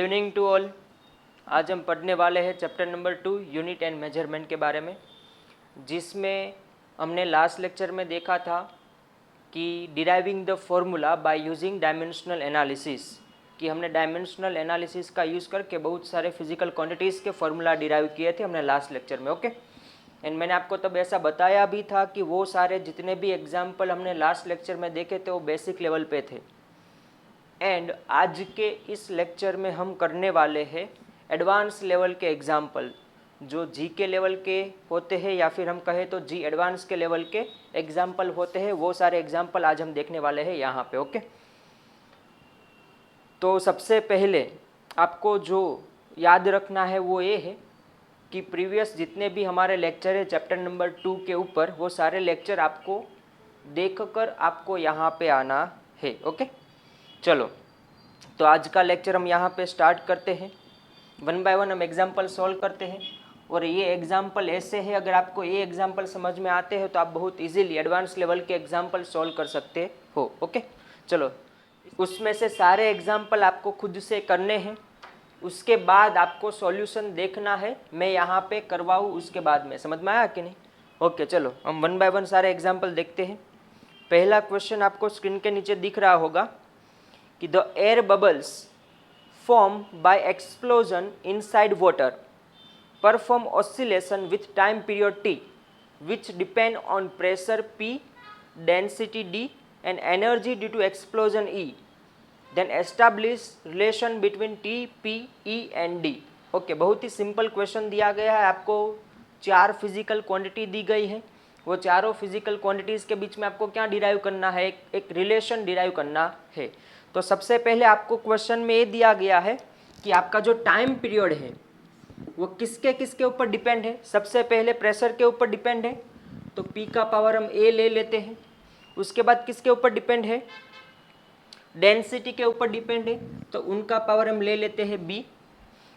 Evening to all. आज हम पढ़ने वाले हैं chapter number 2 unit and measurement के बारे में, जिसमें हमने लास्ट लेक्चर में देखा था कि deriving the formula by using dimensional analysis, कि हमने डायमेंशनल एनालिसिस का यूज़ करके बहुत सारे फिजिकल क्वांटिटीज़ के फॉर्मूला डिराइव किए थे हमने लास्ट लेक्चर में। ओके, एंड मैंने आपको तब ऐसा बताया भी था कि वो सारे जितने भी एग्जाम्पल हमने लास्ट लेक्चर में देखे थे वो बेसिक लेवल पे थे। एंड आज के इस लेक्चर में हम करने वाले हैं एडवांस लेवल के एग्जाम्पल, जो जी के लेवल के होते हैं या फिर हम कहें तो जी एडवांस के लेवल के एग्जाम्पल होते हैं। वो सारे एग्जाम्पल आज हम देखने वाले हैं यहाँ पे। ओके, तो सबसे पहले आपको जो याद रखना है वो ये है कि प्रीवियस जितने भी हमारे लेक्चर है चैप्टर नंबर 2 के ऊपर, वो सारे लेक्चर आपको देखकर आपको यहाँ पे आना है। ओके, चलो तो आज का लेक्चर हम यहाँ पे स्टार्ट करते हैं। वन बाय वन हम एग्जाम्पल सॉल्व करते हैं, और ये एग्जाम्पल ऐसे है, अगर आपको ये एग्जाम्पल समझ में आते हैं तो आप बहुत इजीली एडवांस लेवल के एग्जाम्पल सॉल्व कर सकते हो। ओके, चलो उसमें से सारे एग्जाम्पल आपको खुद से करने हैं, उसके बाद आपको सॉल्यूशन देखना है, मैं यहाँ पे करवाऊँ उसके बाद में। समझ में आया कि नहीं? ओके, चलो हम वन बाय वन सारे एग्जाम्पल देखते हैं। पहला क्वेश्चन आपको स्क्रीन के नीचे दिख रहा होगा कि the air bubbles form by explosion inside water perform oscillation with time period T which depend on pressure P, density D and energy due to explosion E, then establish relation between T, P, E and D। Okay, बहुत ही simple question दिया गया है। आपको 4 physical quantity दी गई है, वो चारों physical quantities के बीच में आपको क्या डिराइव करना है, एक रिलेशन डिराइव करना है। तो सबसे पहले आपको क्वेश्चन में ये दिया गया है कि आपका जो टाइम पीरियड है वो किसके किसके ऊपर डिपेंड है। सबसे पहले प्रेशर के ऊपर डिपेंड है, तो P का पावर हम A ले लेते हैं। उसके बाद किसके ऊपर डिपेंड है? डेंसिटी के ऊपर डिपेंड है, तो उनका पावर हम ले लेते हैं B।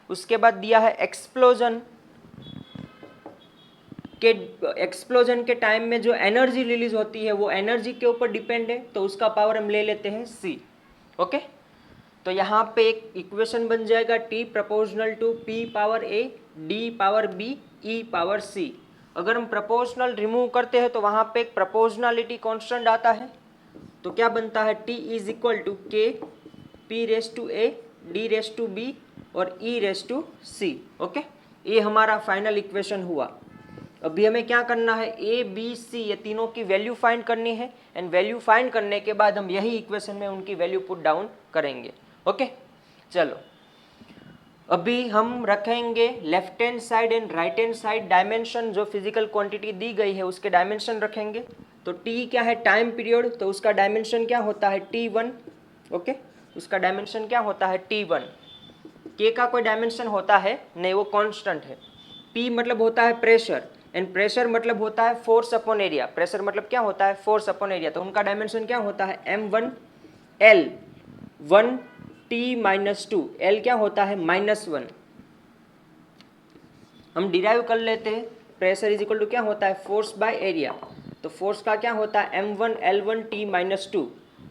उसके बाद दिया है एक्सप्लोजन के टाइम में जो एनर्जी रिलीज होती है वो एनर्जी के ऊपर डिपेंड है, तो उसका पावर हम ले लेते हैं C। ओके, तो यहाँ पे एक इक्वेशन बन जाएगा T proportional to P power A, D power B, E power C। अगर हम प्रोपोर्शनल रिमूव करते हैं तो वहाँ पे एक प्रोपोर्शनलिटी कांस्टेंट आता है, तो क्या बनता है? T is equal to K P raise to A, D raise to B और E raise to C। Okay, ये हमारा फाइनल इक्वेशन हुआ। अभी हमें क्या करना है? A, B, C ये तीनों की वैल्यू फाइंड करनी है, एंड वैल्यू फाइंड करने के बाद हम यही इक्वेशन में उनकी वैल्यू पुट डाउन करेंगे। ओके, चलो अभी हम रखेंगे left hand side and right hand side dimension, जो फिजिकल क्वांटिटी दी गई है उसके डायमेंशन रखेंगे। तो T क्या है? टाइम पीरियड, तो उसका डायमेंशन क्या होता है? T1। ओके, उसका डायमेंशन क्या होता है? T1। K का कोई डायमेंशन होता है? नहीं, वो कांस्टेंट है। P मतलब होता है प्रेशर, एंड प्रेशर मतलब होता है फोर्स अपॉन एरिया। प्रेशर मतलब क्या होता है? Force upon area. तो उनका डायमेंशन क्या होता है? M1 L 1 T-2। L क्या होता है? -1। हम डिराइव कर लेते हैं, प्रेशर इज इक्वल टू क्या होता है? Force by area. तो फोर्स का क्या होता है? M1 L1 T-2,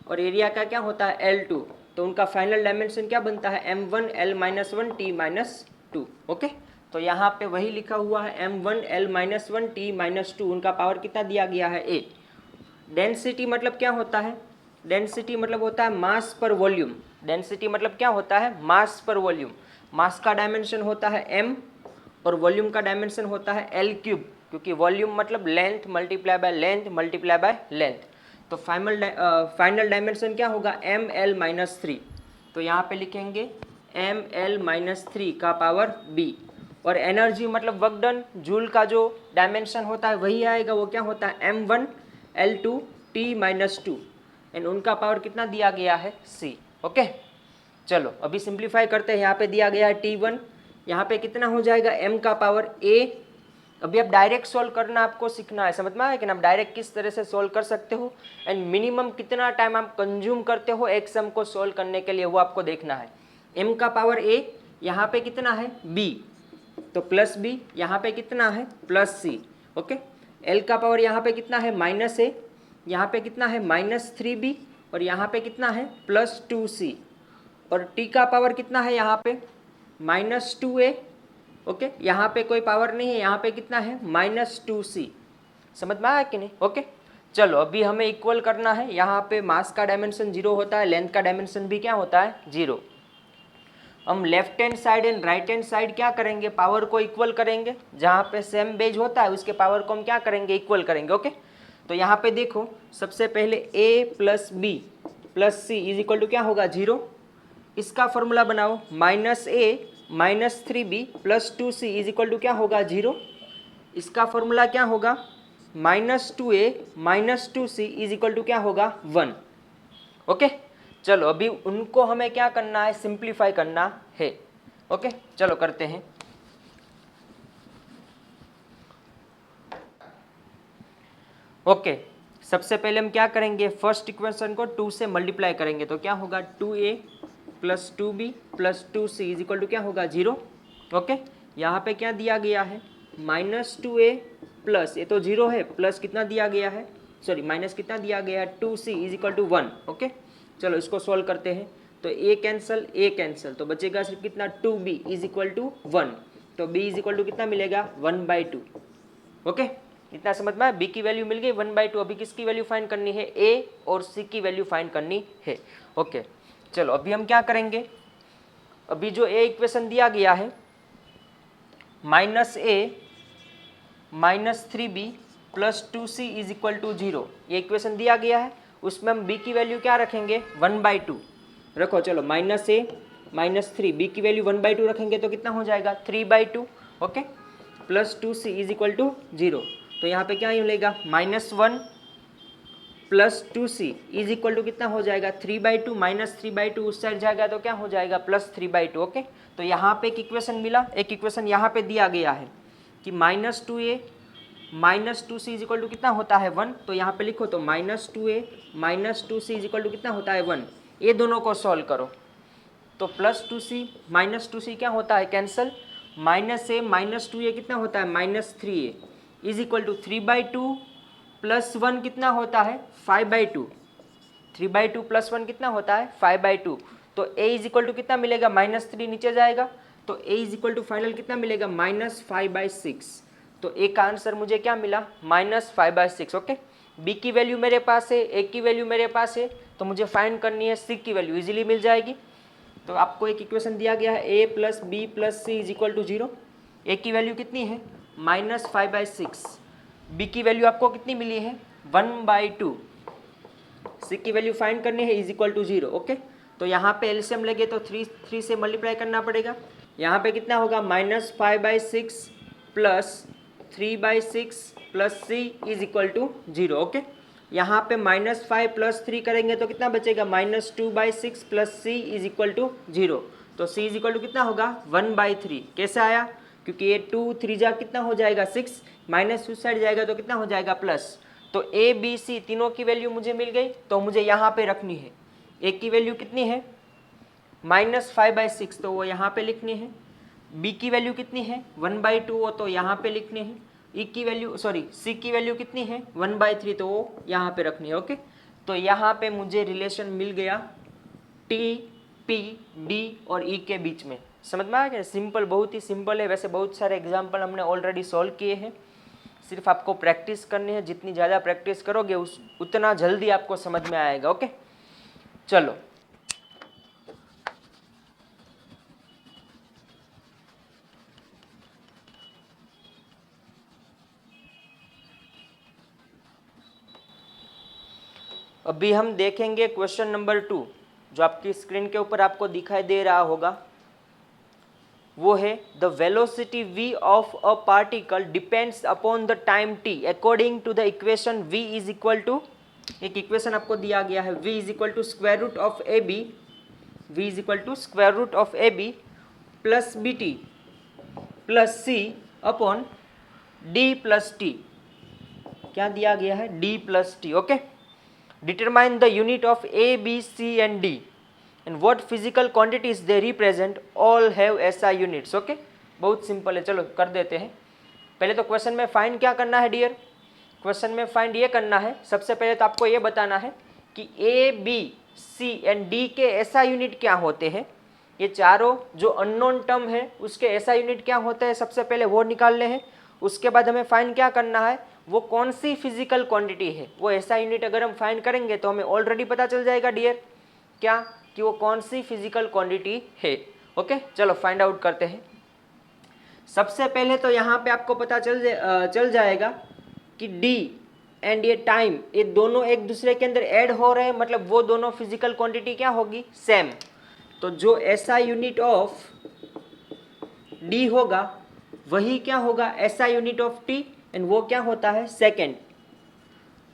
और एरिया का क्या होता है? L2। तो उनका फाइनल डायमेंशन क्या बनता है? M1 L-1 T-2। ओके, तो यहाँ पे वही लिखा हुआ है M1 L-1 T-2। उनका पावर कितना दिया गया है? A। डेंसिटी मतलब क्या होता है? डेंसिटी मतलब होता है मास पर वॉल्यूम। डेंसिटी मतलब क्या होता है? मास पर वॉल्यूम। मास का डायमेंशन होता है M और वॉल्यूम का डायमेंशन होता है L3, क्योंकि वॉल्यूम मतलब length multiply by length multiply by length. तो फाइनल डायमेंशन क्या होगा? ML-3। तो यहाँ पे लिखेंगे ML-3 का पावर B। और एनर्जी मतलब वर्क डन, जूल का जो डायमेंशन होता है वही आएगा, वो क्या होता है? M1 L2 T-2, एंड उनका पावर कितना दिया गया है? C। ओके, चलो अभी सिंप्लीफाई करते हैं। यहाँ पे दिया गया है T1, यहाँ पे कितना हो जाएगा? M का पावर A। अभी आप डायरेक्ट सोल्व करना आपको सीखना है। समझ में आया कि ना? आप डायरेक्ट किस तरह से सोल्व कर सकते हो, एंड मिनिमम कितना टाइम आप कंज्यूम करते हो एक सम को सोल्व करने के लिए, वो आपको देखना है। M का पावर A, यहाँ पे कितना है? B, तो प्लस B। यहाँ पे कितना है? Plus C। ओके, L का पावर यहाँ पे कितना है? -A। यहाँ पे कितना है? -3B, और यहाँ पे कितना है? +2C। और t का पावर कितना है यहाँ पे -2a। ओके, यहाँ पे कोई पावर नहीं है, यहाँ पे कितना है -2c। समझ में आया कि नहीं? ओके, चलो अभी हमें इक्वल करना है। यहाँ पे मास का डायमेंशन 0 होता है, लेंथ का डायमेंशन भी क्या होता है 0। हम left hand side and right hand side क्या करेंगे, पावर को इक्वल करेंगे। जहाँ पे सेम बेज होता है उसके पावर को हम क्या करेंगे, इक्वल करेंगे। ओके, तो यहाँ पे देखो सबसे पहले a + b + c is equal to क्या होगा 0। इसका फॉर्मूला बनाओ, -a - 3b + 2c is equal to क्या होगा 0। इसका फॉर्मूला क्या होगा, -2a - 2c is equal to क्या होगा 1। ओके, चलो अभी उनको हमें क्या करना है, सिंप्लीफाई करना है। ओके, चलो करते हैं। ओके, सबसे पहले हम क्या करेंगे, फर्स्ट इक्वेशन को 2 से मल्टीप्लाई करेंगे तो क्या होगा 2a + 2b + 2c is equal to क्या होगा 0। ओके, यहाँ पे क्या दिया गया है -2a प्लस, ये तो 0 है, प्लस कितना दिया गया है, सॉरी माइनस कितना दिया गया है 2c is equal to 1। Okay, चलो इसको सॉल्व करते हैं। तो a कैंसिल तो बचेगा सिर्फ कितना 2b इज इक्वल टू 1। तो b इज इक्वल टू कितना मिलेगा 1/2। ओके, इतना समझ में आया, b की वैल्यू मिल गई 1/2। अभी किसकी वैल्यू फाइंड करनी है, a और c की वैल्यू फाइंड करनी है। ओके, चलो अभी हम क्या करेंगे, अभी जो a इक्वेशन दिया गया है -a - 3b + 2c is equal to 0, ये इक्वेशन दिया गया है। उसमें हम b की वैल्यू क्या रखेंगे 1/2 रखो। चलो -a - 3 b की वैल्यू 1/2 रखेंगे तो कितना हो जाएगा 3/2। Okay, + 2c is equal to 0। तो यहाँ पे क्या मिलेगा -1 + 2c इज इक्वल टू कितना हो जाएगा 3/2। -3/2 उस साइड जाएगा तो क्या हो जाएगा +3/2। ओके, तो यहाँ पे एक इक्वेशन मिला, एक इक्वेशन यहाँ पे दिया गया है कि -2a - 2c is equal to कितना होता है 1। तो यहाँ पे लिखो तो -2a - 2c is equal to कितना होता है 1। ये दोनों को सॉल्व करो तो +2c - 2c क्या होता है कैंसल, -a - 2a कितना होता है -3a इज इक्वल टू 3/2 + 1 कितना होता है 5/2। 3/2 + 1 कितना होता है 5/2। तो a इज इक्वल टू कितना मिलेगा -3 नीचे जाएगा तो a is equal to final कितना मिलेगा -5/6। तो a का आंसर मुझे क्या मिला -5/6। ओके, b की वैल्यू मेरे पास है, a की वैल्यू मेरे पास है, तो मुझे फाइंड करनी है c की वैल्यू, इजीली मिल जाएगी। तो आपको एक इक्वेशन दिया गया है a + b + c is equal to 0। a की वैल्यू कितनी है -5/6, b की वैल्यू आपको कितनी मिली है 1/2, c की वैल्यू फाइंड करनी है इज इक्वल टू 0। ओके, तो यहाँ पे एलसीएम लगे तो 3 से मल्टीप्लाई करना पड़ेगा। यहाँ पे कितना होगा -5/6 + 3/6 + c is equal to 0। Okay, यहाँ पे -5 + 3 करेंगे तो कितना बचेगा -2/6 + c इज इक्वल टू 0। तो c इज इक्वल टू कितना होगा 1/3। कैसे आया, क्योंकि ये 2 3 जा कितना हो जाएगा 6, माइनस उस साइड जाएगा तो कितना हो जाएगा प्लस। तो a b c तीनों की वैल्यू मुझे मिल गई, तो मुझे यहाँ पे रखनी है। a की वैल्यू कितनी है -5/6, तो वो यहाँ पे लिखनी है। b की वैल्यू कितनी है 1/2, वो तो यहाँ पे लिखनी है। e की वैल्यू सॉरी c की वैल्यू कितनी है 1/3, तो वो यहाँ पे रखनी है। ओके, तो यहाँ पे मुझे रिलेशन मिल गया t p d और e के बीच में। समझ में आ गया, सिंपल, बहुत ही सिंपल है। वैसे बहुत सारे एग्जाम्पल हमने ऑलरेडी सॉल्व किए हैं, सिर्फ आपको प्रैक्टिस करनी है। जितनी ज़्यादा प्रैक्टिस करोगे उतना जल्दी आपको समझ में आएगा। ओके, चलो अभी हम देखेंगे क्वेश्चन नंबर 2, जो आपकी स्क्रीन के ऊपर आपको दिखाई दे रहा होगा। वो है the velocity v of a particle depends upon the time t according to the equation v is equal to, एक इक्वेशन आपको दिया गया है, v is equal to square root of A B, v is equal to square root of A B plus B T plus C upon D plus T. क्या दिया गया है d plus T. Okay, determine the unit of a b c and d and what physical quantities they represent all have SI units। Okay, बहुत simple है, चलो कर देते हैं। पहले तो क्वेश्चन में फाइंड क्या करना है डियर, क्वेश्चन में फाइंड ये करना है, सबसे पहले तो आपको ये बताना है कि A B C and D के ऐसा यूनिट क्या होते हैं, ये चारों जो अननोन टर्म है उसके ऐसा यूनिट क्या होते हैं, सबसे पहले वो निकालने हैं। उसके बाद हमें फाइंड क्या करना है, वो कौन सी फिजिकल क्वांटिटी है, वो ऐसा यूनिट अगर हम फाइंड करेंगे तो हमें ऑलरेडी पता चल जाएगा डियर क्या, कि वो कौन सी फिजिकल क्वांटिटी है। ओके, चलो फाइंड आउट करते हैं। सबसे पहले तो यहाँ पे आपको पता चल जाएगा कि डी एंड ये टाइम, ये दोनों एक दूसरे के अंदर ऐड हो रहे हैं, मतलब वो दोनों फिजिकल क्वांटिटी क्या होगी, सेम। तो जो ऐसा यूनिट ऑफ डी होगा वही क्या होगा, ऐसा यूनिट ऑफ टी, एंड वो क्या होता है, सेकेंड।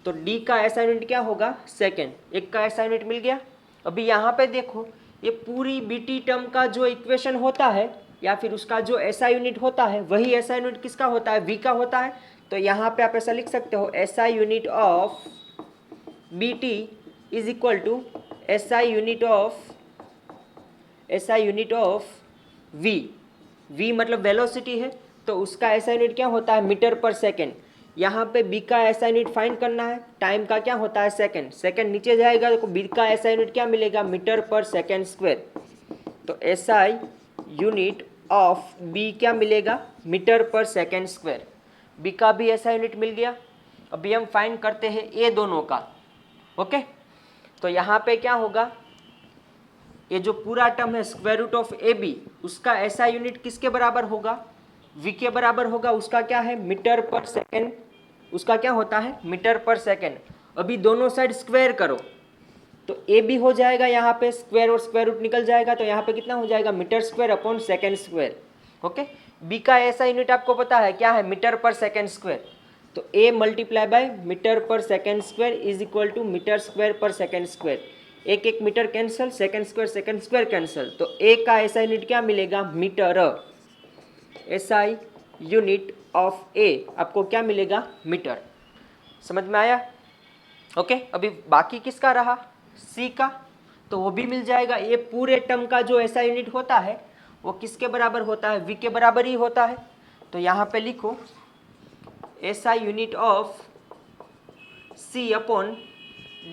तो डी का ऐसा यूनिट क्या होगा, सेकेंड। एक का ऐसा यूनिट मिल गया। अभी यहाँ पे देखो, ये पूरी बीटी टर्म का जो इक्वेशन होता है या फिर उसका जो ऐसा यूनिट होता है वही ऐसा यूनिट किसका होता है, वी का होता है। तो यहाँ पे आप ऐसा लिख सकते हो, ऐसा unit of B T is equal to ऐसा यूनिट ऑफ वी। वी मतलब वेलोसिटी है, तो उसका ऐसा यूनिट क्या होता है, मीटर पर सेकेंड। यहाँ पे बी का ऐसा यूनिट फाइंड करना है, टाइम का क्या होता है, सेकेंड। सेकेंड नीचे जाएगा तो बी का ऐसा यूनिट क्या मिलेगा, मीटर पर सेकेंड स्क्वायर। तो ऐसा यूनिट ऑफ बी क्या मिलेगा, मीटर पर सेकेंड स्क्वायर। बी का भी ऐसा यूनिट मिल गया। अभी हम फाइंड करते हैं ए दोनों का। ओके, तो यहाँ पे क्या होगा, ये जो पूरा टर्म है square root of A B, उसका ऐसा यूनिट किसके बराबर होगा, वी के बराबर होगा। उसका क्या है, मीटर पर सेकेंड। उसका क्या होता है, मीटर पर सेकेंड। अभी दोनों साइड स्क्वायर करो तो ए बी हो जाएगा, यहाँ पे स्क्वायर और स्क्वायर रूट निकल जाएगा, तो यहाँ पे कितना हो जाएगा, metre square upon second square. Okay, B का ऐसा यूनिट आपको पता है क्या है, मीटर पर सेकेंड स्क्वायर। तो ए मल्टीप्लाई बाय मीटर पर second square is equal to metre square पर सेकेंड स्क्वायर। एक एक metre cancel, second square cancel, तो ए का ऐसा यूनिट क्या मिलेगा, metre. SI unit of A आपको क्या मिलेगा, मीटर। समझ में आया। ओके, अभी बाकी किसका रहा, सी का, तो वो भी मिल जाएगा। ये पूरे टर्म का जो ऐसा यूनिट होता है वो किसके बराबर होता है, वी के बराबर ही होता है। तो यहाँ पे लिखो SI unit of C upon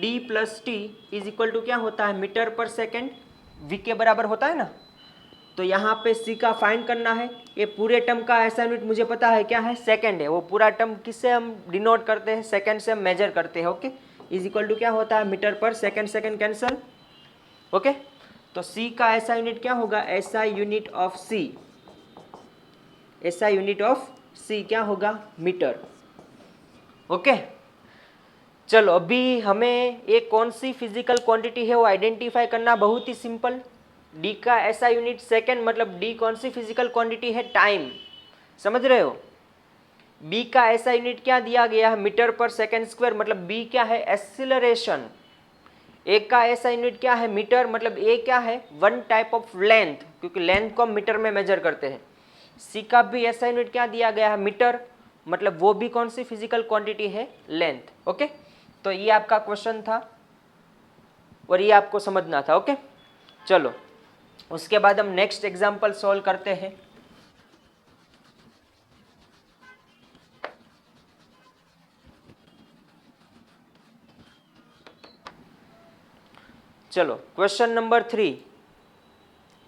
D plus T is equal to क्या होता है, मीटर पर सेकेंड, वी के बराबर होता है ना। तो यहाँ पे सी का फाइंड करना है। ये पूरे टर्म का ऐसा यूनिट मुझे पता है क्या है, सेकेंड है। वो पूरा टर्म किससे हम डिनोट करते हैं, सेकेंड से हम मेजर करते हैं। ओके, इज इक्वल टू क्या होता है, मीटर पर सेकेंड, सेकेंड कैंसल। ओके, तो सी का ऐसा यूनिट क्या होगा, ऐसा यूनिट ऑफ सी, ऐसा यूनिट ऑफ सी क्या होगा, मीटर। ओके, चलो अभी हमें ये कौन सी फिजिकल क्वांटिटी है वो आइडेंटिफाई करना बहुत ही सिंपल। डी का ऐसा यूनिट सेकेंड, मतलब डी कौन सी फिजिकल क्वांटिटी है, टाइम। समझ रहे हो। बी का ऐसा यूनिट क्या दिया गया है, मीटर पर सेकेंड स्क्वायर, मतलब बी क्या है, एक्सीलरेशन। ए का ऐसा यूनिट क्या है, मीटर, मतलब ए क्या है, वन टाइप ऑफ लेंथ, क्योंकि लेंथ को हम मीटर में मेजर करते हैं। सी का भी ऐसा यूनिट क्या दिया गया है, मीटर, मतलब वो भी कौन सी फिजिकल क्वांटिटी है, लेंथ। ओके, तो ये आपका क्वेश्चन था और ये आपको समझना था। ओके, चलो उसके बाद हम नेक्स्ट एग्जांपल सॉल्व करते हैं। चलो क्वेश्चन नंबर 3।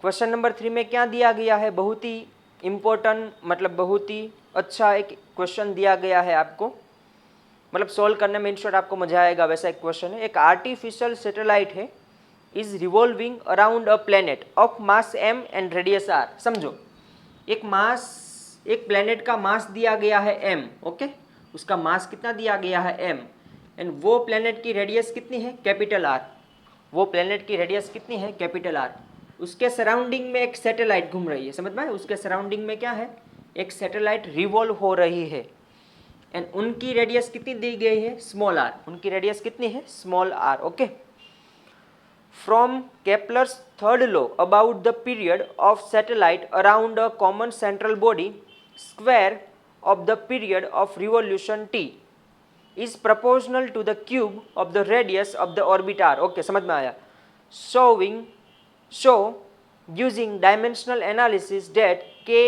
क्वेश्चन नंबर 3 में क्या दिया गया है, बहुत ही इम्पोर्टेंट, मतलब बहुत ही अच्छा एक क्वेश्चन दिया गया है आपको, मतलब सॉल्व करने में इन शॉर्ट आपको मजा आएगा, वैसा एक क्वेश्चन है। एक आर्टिफिशियल सैटेलाइट है, is revolving around a planet of mass m and radius r। समझो, एक प्लेनेट का मास दिया गया है m। ओके, उसका मास कितना दिया गया है m, एंड वो प्लेनेट की रेडियस कितनी है, कैपिटल R। वो प्लेनेट की रेडियस कितनी है, कैपिटल R। उसके सराउंडिंग में एक सैटेलाइट घूम रही है। समझ में, उसके सराउंडिंग में क्या है, एक सैटेलाइट रिवॉल्व हो रही है, एंड उनकी रेडियस कितनी दी गई है, स्मॉल r। उनकी रेडियस कितनी है, small r। Okay, from Kepler's third law about the period of satellite around a common central body, square of the period of revolution t is proportional to the cube of the radius of the orbit r। Okay, समझ में आया। show using dimensional analysis that k,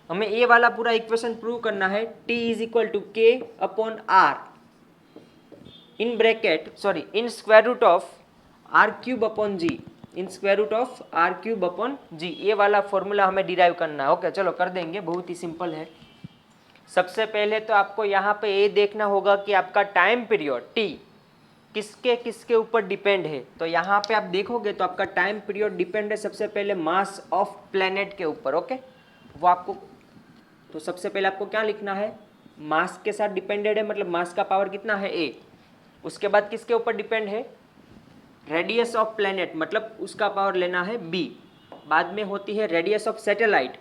हमें ये वाला पूरा equation prove करना है, t is equal to k upon r। In bracket sorry in square root of R cube upon G, in square root of R cube upon G, ये वाला formula हमें derive करना है। ओके चलो कर देंगे, बहुत ही सिंपल है। सबसे पहले तो आपको यहाँ पे ये देखना होगा कि आपका टाइम पीरियड टी किसके किसके ऊपर डिपेंड है। तो यहाँ पे आप देखोगे तो आपका टाइम पीरियड डिपेंड है सबसे पहले मास ऑफ प्लेनेट के ऊपर। ओके वो आपको, तो सबसे पहले आपको क्या लिखना है, मास के साथ डिपेंडेड है, मतलब मास का पावर कितना है ए। उसके बाद किसके ऊपर डिपेंड है, रेडियस ऑफ प्लेनेट, मतलब उसका पावर लेना है बी। बाद में होती है radius of satellite,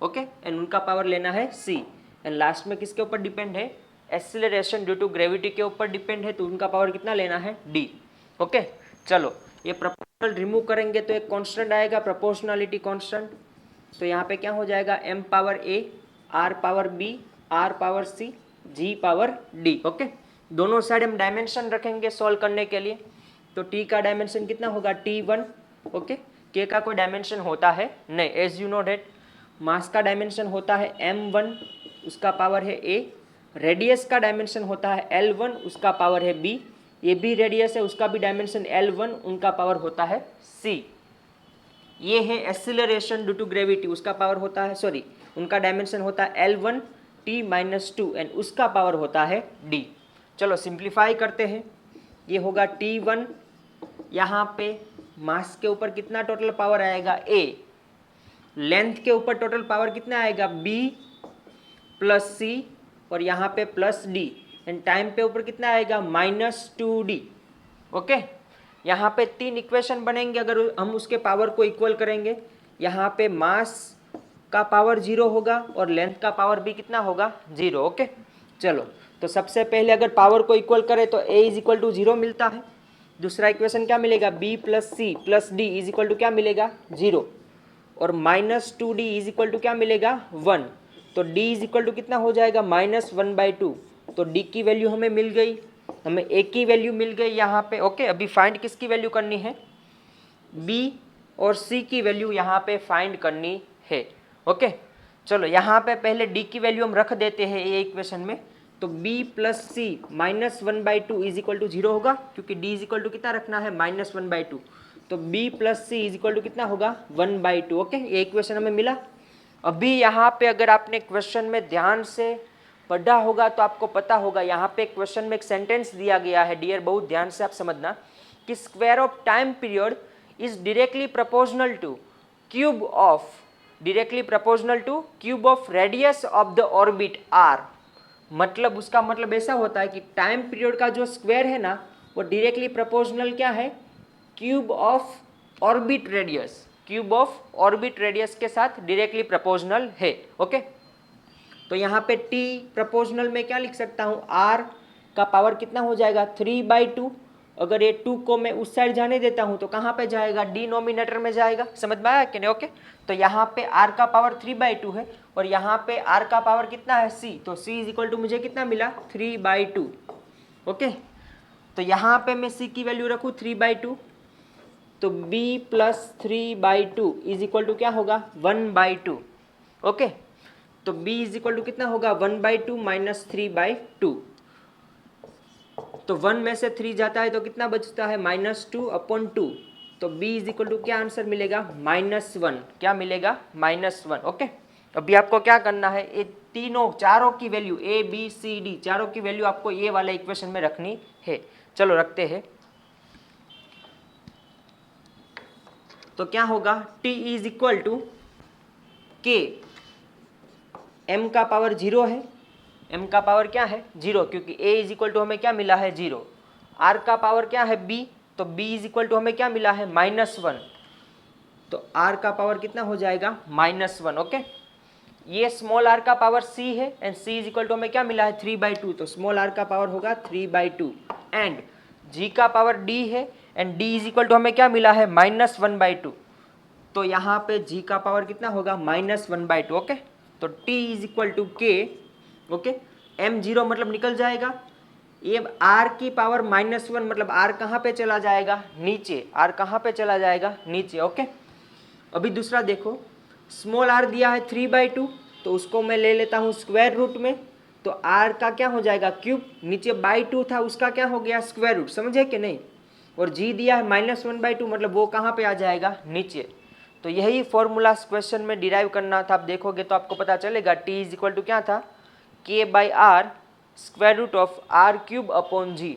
okay, and उनका पावर लेना है सी। एंड लास्ट में किसके ऊपर डिपेंड है, एक्सीलरेशन ड्यू टू ग्रेविटी के ऊपर डिपेंड है, तो उनका पावर कितना लेना है डी। ओके चलो ये प्रोपोर्शनल रिमूव करेंगे तो एक कांस्टेंट आएगा, प्रोपोर्शनलिटी कांस्टेंट। तो यहाँ पे क्या हो जाएगा, m power a, r power b, r power c, g power d। Okay दोनों साइड हम डायमेंशन रखेंगे सॉल्व करने के लिए। तो t का डायमेंशन कितना होगा t1, ओके, k का कोई डायमेंशन होता है नहीं, एज यू नो डेट। मास का डायमेंशन होता है m1, उसका पावर है a। रेडियस का डायमेंशन होता है l1, उसका पावर है b। ये भी रेडियस है, उसका भी डायमेंशन l1, उनका पावर होता है c। ये है एक्सीलरेशन ड्यू टू ग्रेविटी, उसका पावर होता है सॉरी उनका डायमेंशन होता है l1 t-2 एंड उसका पावर होता है d। चलो सिंप्लीफाई करते हैं, ये होगा t1, यहाँ पे मास के ऊपर कितना टोटल पावर आएगा a, लेंथ के ऊपर टोटल पावर कितना आएगा b प्लस c, और यहाँ पे प्लस d, एंड टाइम पे ऊपर कितना आएगा -2d। ओके यहाँ पे 3 इक्वेशन बनेंगे अगर हम उसके पावर को इक्वल करेंगे। यहाँ पे मास का पावर 0 होगा और लेंथ का पावर भी कितना होगा 0। ओके चलो तो सबसे पहले अगर पावर को इक्वल करें तो a इज इक्वल टू 0 मिलता है। दूसरा इक्वेशन क्या मिलेगा, b plus C plus D is equal to क्या मिलेगा 0, और -2d इज इक्वल टू क्या मिलेगा 1। तो d इज इक्वल टू कितना हो जाएगा -1/2। तो d की वैल्यू हमें मिल गई, हमें a की वैल्यू मिल गई यहाँ पे। ओके अभी फाइंड किसकी वैल्यू करनी है, b और c की वैल्यू यहाँ पे फाइंड करनी है। ओके चलो यहाँ पे पहले d की वैल्यू हम रख देते हैं ये इक्वेशन में। तो b plus C -1/2 is equal to 0 होगा, क्योंकि d इज इक्वल टू कितना रखना है -1/2। तो b plus C is equal to कितना होगा 1/2। ओके ये इक्वेशन हमें मिला। अभी यहाँ पे अगर आपने क्वेश्चन में ध्यान से पढ़ा होगा तो आपको पता होगा, यहाँ पे क्वेश्चन में एक सेंटेंस दिया गया है डियर, बहुत ध्यान से आप समझना, कि square of time period is directly proportional to cube of radius of the orbit R. मतलब उसका मतलब ऐसा होता है कि टाइम पीरियड का जो स्क्वायर है ना वो डायरेक्टली प्रोपोर्शनल क्या है, cube of orbit radius, cube of orbit radius के साथ डायरेक्टली प्रोपोर्शनल है। ओके तो यहाँ पे t प्रोपोर्शनल में क्या लिख सकता हूँ, r का पावर कितना हो जाएगा 3/2। अगर ये 2 को मैं उस साइड जाने देता हूँ तो कहाँ पे जाएगा, डिनोमिनेटर में जाएगा। समझ में आया कि नहीं। ओके तो यहाँ पे r का पावर 3/2 है और यहाँ पे r का पावर कितना है c, तो c इज इक्वल टू मुझे कितना मिला 3/2। ओके तो यहाँ पे मैं c की वैल्यू रखूँ 3/2, तो b plus 3/2 is equal to क्या होगा 1/2। ओके तो b इज इक्वल टू कितना होगा 1/2 माइनस 3/2। तो 1 में से 3 जाता है तो कितना बचता है -2/2। तो b इज इक्वल टू क्या आंसर मिलेगा -1। क्या मिलेगा -1। ओके अभी आपको क्या करना है, ये चारों की value a b c d चारों की वैल्यू आपको ये वाला इक्वेशन में रखनी है। चलो रखते हैं। तो क्या होगा, t is equal to k, m का पावर 0 है, m का पावर क्या है 0, क्योंकि a इज इक्वल टू हमें क्या मिला है 0। r का पावर क्या है b, तो b इज इक्वल टू हमें क्या मिला है -1। तो r का पावर कितना हो जाएगा -1। ओके ये स्मॉल r का पावर c है and c is equal to हमें क्या मिला है 3/2। तो स्मॉल r का पावर होगा 3/2 एंड g का पावर d है and d is equal to हमें क्या मिला है -1/2। तो यहाँ पे g का पावर कितना होगा -1/2। ओके तो t is equal to k। Okay m0 मतलब निकल जाएगा, ये r की पावर -1 मतलब r कहाँ पे चला जाएगा नीचे, r कहाँ पे चला जाएगा नीचे। ओके अभी दूसरा देखो, स्मॉल r दिया है 3/2, तो उसको मैं ले लेता हूँ स्क्वायर रूट में, तो r का क्या हो जाएगा क्यूब, नीचे बाई 2 था उसका क्या हो गया स्क्वायर रूट, समझे कि नहीं। और g दिया है -1/2 मतलब वो कहाँ पे आ जाएगा नीचे। तो यही फॉर्मूला क्वेश्चन में डिराइव करना था। आप देखोगे तो आपको पता चलेगा t इज इक्वल टू क्या था k/r square root of r³/g।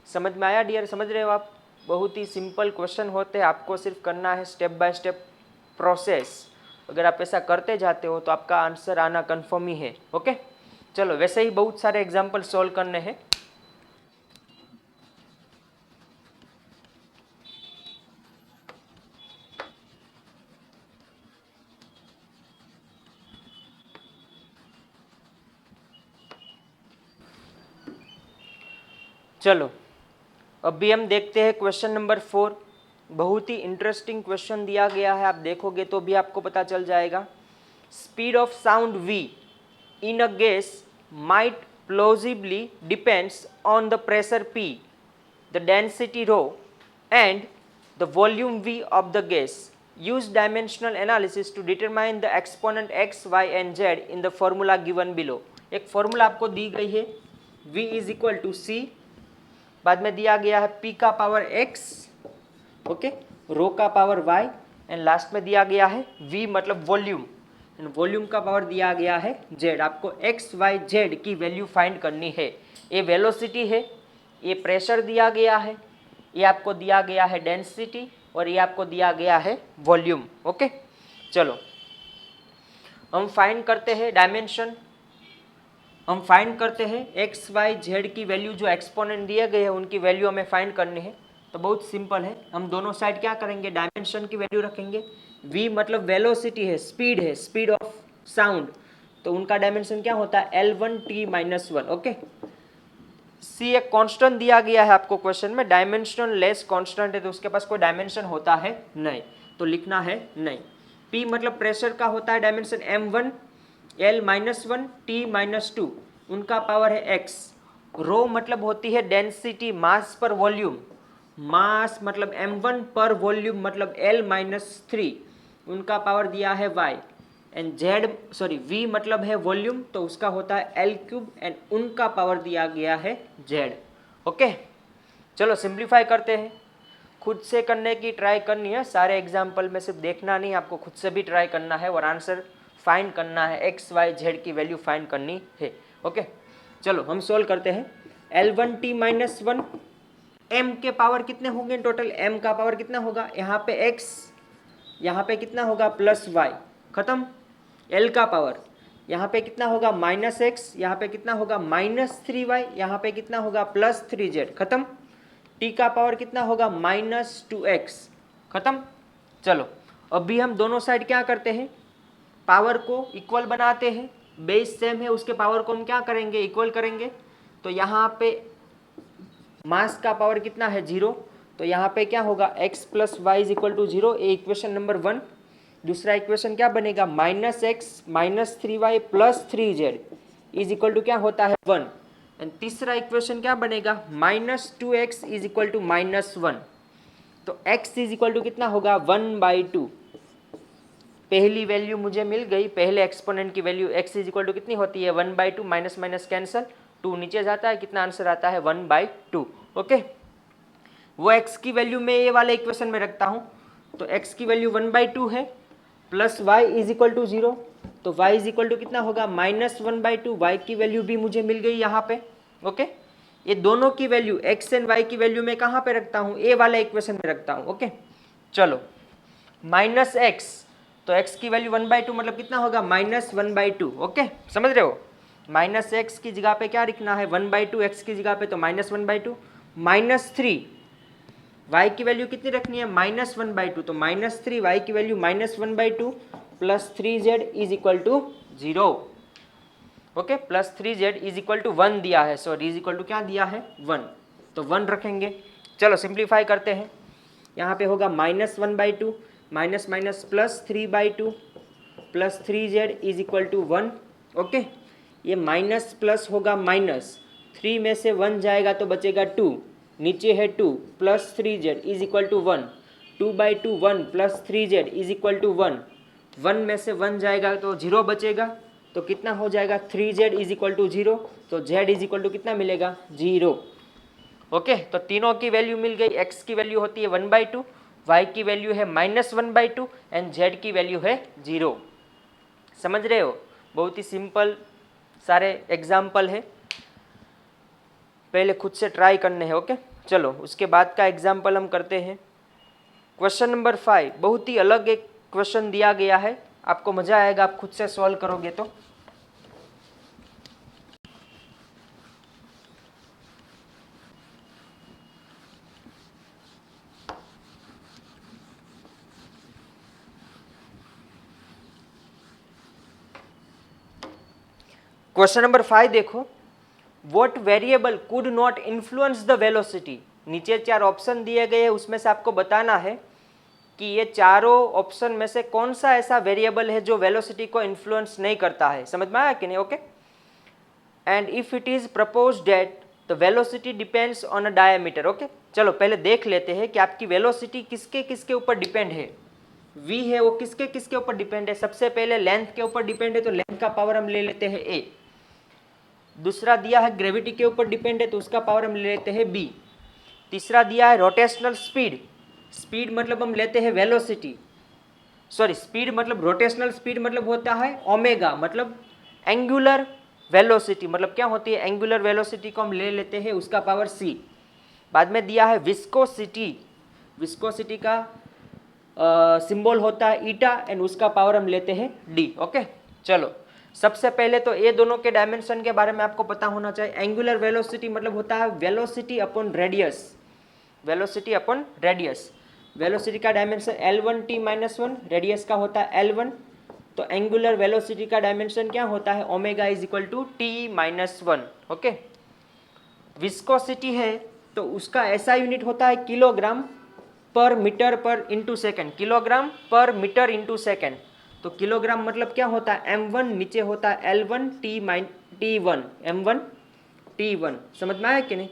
समझ में आया डियर, समझ रहे हो आप। बहुत ही सिंपल क्वेश्चन होते हैं, आपको सिर्फ करना है स्टेप बाय स्टेप प्रोसेस। अगर आप ऐसा करते जाते हो तो आपका आंसर आना कन्फर्म ही है। ओके चलो, वैसे ही बहुत सारे एग्जाम्पल सॉल्व करने हैं। चलो अभी हम देखते हैं क्वेश्चन नंबर 4। बहुत ही इंटरेस्टिंग क्वेश्चन दिया गया है, आप देखोगे तो भी आपको पता चल जाएगा। Speed of sound v in a gas might plausibly depends on the pressure p, the density rho and the volume v of the gas. Use dimensional analysis to determine the exponent x, y and z in the formula given below. एक formula आपको दी गई है v is equal to c, बाद में दिया गया है p का पावर x, ओके, रो का पावर y एंड लास्ट में दिया गया है v मतलब वॉल्यूम, वॉल्यूम का पावर दिया गया है z। आपको x y z की वैल्यू फाइंड करनी है। ये वेलोसिटी है, ये प्रेशर दिया गया है, ये आपको दिया गया है डेंसिटी और ये आपको दिया गया है वॉल्यूम। ओके चलो हम फाइंड करते हैं डायमेंशन। हम फाइंड करते हैं एक्स वाई जेड की वैल्यू, जो एक्सपोनेंट दिए गए हैं उनकी वैल्यू हमें फाइंड करनी है। तो बहुत सिंपल है, हम दोनों साइड क्या करेंगे डायमेंशन की वैल्यू रखेंगे। v मतलब वेलोसिटी है, स्पीड है, स्पीड ऑफ साउंड, तो उनका डायमेंशन क्या होता है L1t-1। ओके c एक कांस्टेंट दिया गया है आपको क्वेश्चन में, डायमेंशन लेस कांस्टेंट है तो उसके पास कोई डायमेंशन होता है नहीं, तो लिखना है नहीं। p मतलब प्रेशर का होता है डायमेंशन m1, L-1, T-2 उनका पावर है x। रो मतलब होती है डेंसिटी, मास पर वॉल्यूम, मास मतलब m1 पर वॉल्यूम मतलब L-3 उनका पावर दिया है y। एंड v मतलब है वॉल्यूम तो उसका होता है L³ एंड उनका पावर दिया गया है z। ओके चलो सिंप्लीफाई करते हैं। खुद से करने की ट्राई करनी है, सारे एग्जाम्पल में सिर्फ देखना नहीं, आपको खुद से भी ट्राई करना है और आंसर फाइंड करना है, एक्स वाई जेड की वैल्यू फाइंड करनी है। ओके चलो हम सोल्व करते हैं। L1t-1 m के पावर कितने होंगे टोटल, m का पावर कितना होगा, यहाँ पे x, यहाँ पे कितना होगा प्लस y, खत्म। l का पावर यहाँ पे कितना होगा -x, यहाँ पे कितना होगा -3y, यहाँ पे कितना होगा +3z, खत्म। t का पावर कितना होगा -2x, खत्म। चलो अभी हम दोनों साइड क्या करते हैं, पावर को इक्वल बनाते हैं, बेस सेम है उसके पावर को हम क्या करेंगे इक्वल करेंगे। तो यहाँ पे मास का पावर कितना है 0, तो यहाँ पे क्या होगा x + y = 0, ये इक्वेशन नंबर 1। दूसरा इक्वेशन क्या बनेगा -x -3y + 3z = क्या होता है 1। एंड तीसरा इक्वेशन क्या बनेगा -2x = -1, तो x = कितना होगा 1/2। पहली वैल्यू मुझे मिल गई, पहले एक्सपोनेंट की वैल्यू x = कितनी होती है 1/2, माइनस माइनस कैंसल, 2 नीचे जाता है, कितना आंसर आता है 1/2। ओके वो x की वैल्यू मैं ये वाले इक्वेशन में रखता हूँ, तो x की वैल्यू 1/2 है प्लस y = 0, तो y = कितना होगा -1/2, y की वैल्यू भी मुझे मिल गई यहाँ पे। ओके ये दोनों की वैल्यू x एंड y की वैल्यू मैं कहाँ पे रखता हूँ, ए वाले इक्वेशन में रखता हूँ। ओके चलो -x, तो x की वैल्यू 1/2 मतलब कितना होगा -1/2। ओके समझ रहे हो, -x की जगह पे क्या लिखना है 1/2, x की जगह पे तो -1/2, -3 y की वैल्यू कितनी रखनी है -1/2, तो -3 y की value -1/2 plus 3z = 0। Okay plus 3z = 1 दिया है, सॉरी = क्या दिया है 1, तो 1 रखेंगे। चलो सिंप्लीफाई करते हैं, यहाँ पे होगा -1/2 minus minus plus 3/2 plus 3z = 1। Okay ये माइनस प्लस होगा माइनस, 3 में से 1 जाएगा तो बचेगा 2, नीचे है 2 प्लस 3z = 1, 2/2 1 प्लस 3z = 1, 1 में से 1 जाएगा तो 0 बचेगा, तो कितना हो जाएगा 3z इज इक्वल टू 0, तो z इज इक्वल टू कितना मिलेगा 0। ओके, तो तीनों की वैल्यू मिल गई। x की वैल्यू होती है 1/2, y की वैल्यू है -1/2 एंड z की वैल्यू है 0। समझ रहे हो, बहुत ही सिंपल सारे एग्जाम्पल है, पहले खुद से ट्राई करने हैं। ओके चलो, उसके बाद का एग्जाम्पल हम करते हैं। क्वेश्चन नंबर 5 बहुत ही अलग एक क्वेश्चन दिया गया है, आपको मजा आएगा आप खुद से सॉल्व करोगे तो। क्वेश्चन नंबर 5 देखो, what variable could not influence the velocity. नीचे 4 ऑप्शन दिए गए हैं, उसमें से आपको बताना है कि ये चारों ऑप्शन में से कौन सा ऐसा वेरिएबल है जो वेलोसिटी को इन्फ्लुएंस नहीं करता है। समझ में आया कि नहीं? Okay, and if it is proposed that the velocity depends on a diameter. Okay चलो पहले देख लेते हैं कि आपकी वेलोसिटी किसके किसके ऊपर डिपेंड है। v है वो किसके किसके ऊपर डिपेंड है। सबसे पहले लेंथ के ऊपर डिपेंड है, तो लेंथ का पावर हम ले लेते हैं a। दूसरा दिया है ग्रेविटी के ऊपर डिपेंड है, तो उसका पावर हम ले लेते हैं b। तीसरा दिया है रोटेशनल स्पीड, स्पीड मतलब हम लेते हैं वेलोसिटी, सॉरी स्पीड मतलब रोटेशनल स्पीड मतलब होता है ओमेगा, मतलब एंगुलर वेलोसिटी मतलब क्या होती है एंगुलर वेलोसिटी को हम ले लेते हैं, उसका पावर c। बाद में दिया है विस्कोसिटी, विस्कोसिटी का सिंबल होता है ईटा एंड उसका पावर हम लेते हैं d। ओके चलो, सबसे पहले तो ये दोनों के डायमेंशन के बारे में आपको पता होना चाहिए। एंगुलर वेलोसिटी मतलब होता है velocity upon radius, velocity upon radius. Velocity का डायमेंशन L1t-1, रेडियस का होता है L1, तो एंगुलर वेलोसिटी का डायमेंशन क्या होता है omega is equal to t-1। Okay, viscosity है तो उसका ऐसा यूनिट होता है किलोग्राम पर मीटर पर इंटू सेकेंड, किलोग्राम पर मीटर इंटू सेकेंड। तो किलोग्राम मतलब क्या होता है m1, नीचे होता है L1t-1, m1 t1। समझ में आया कि नहीं?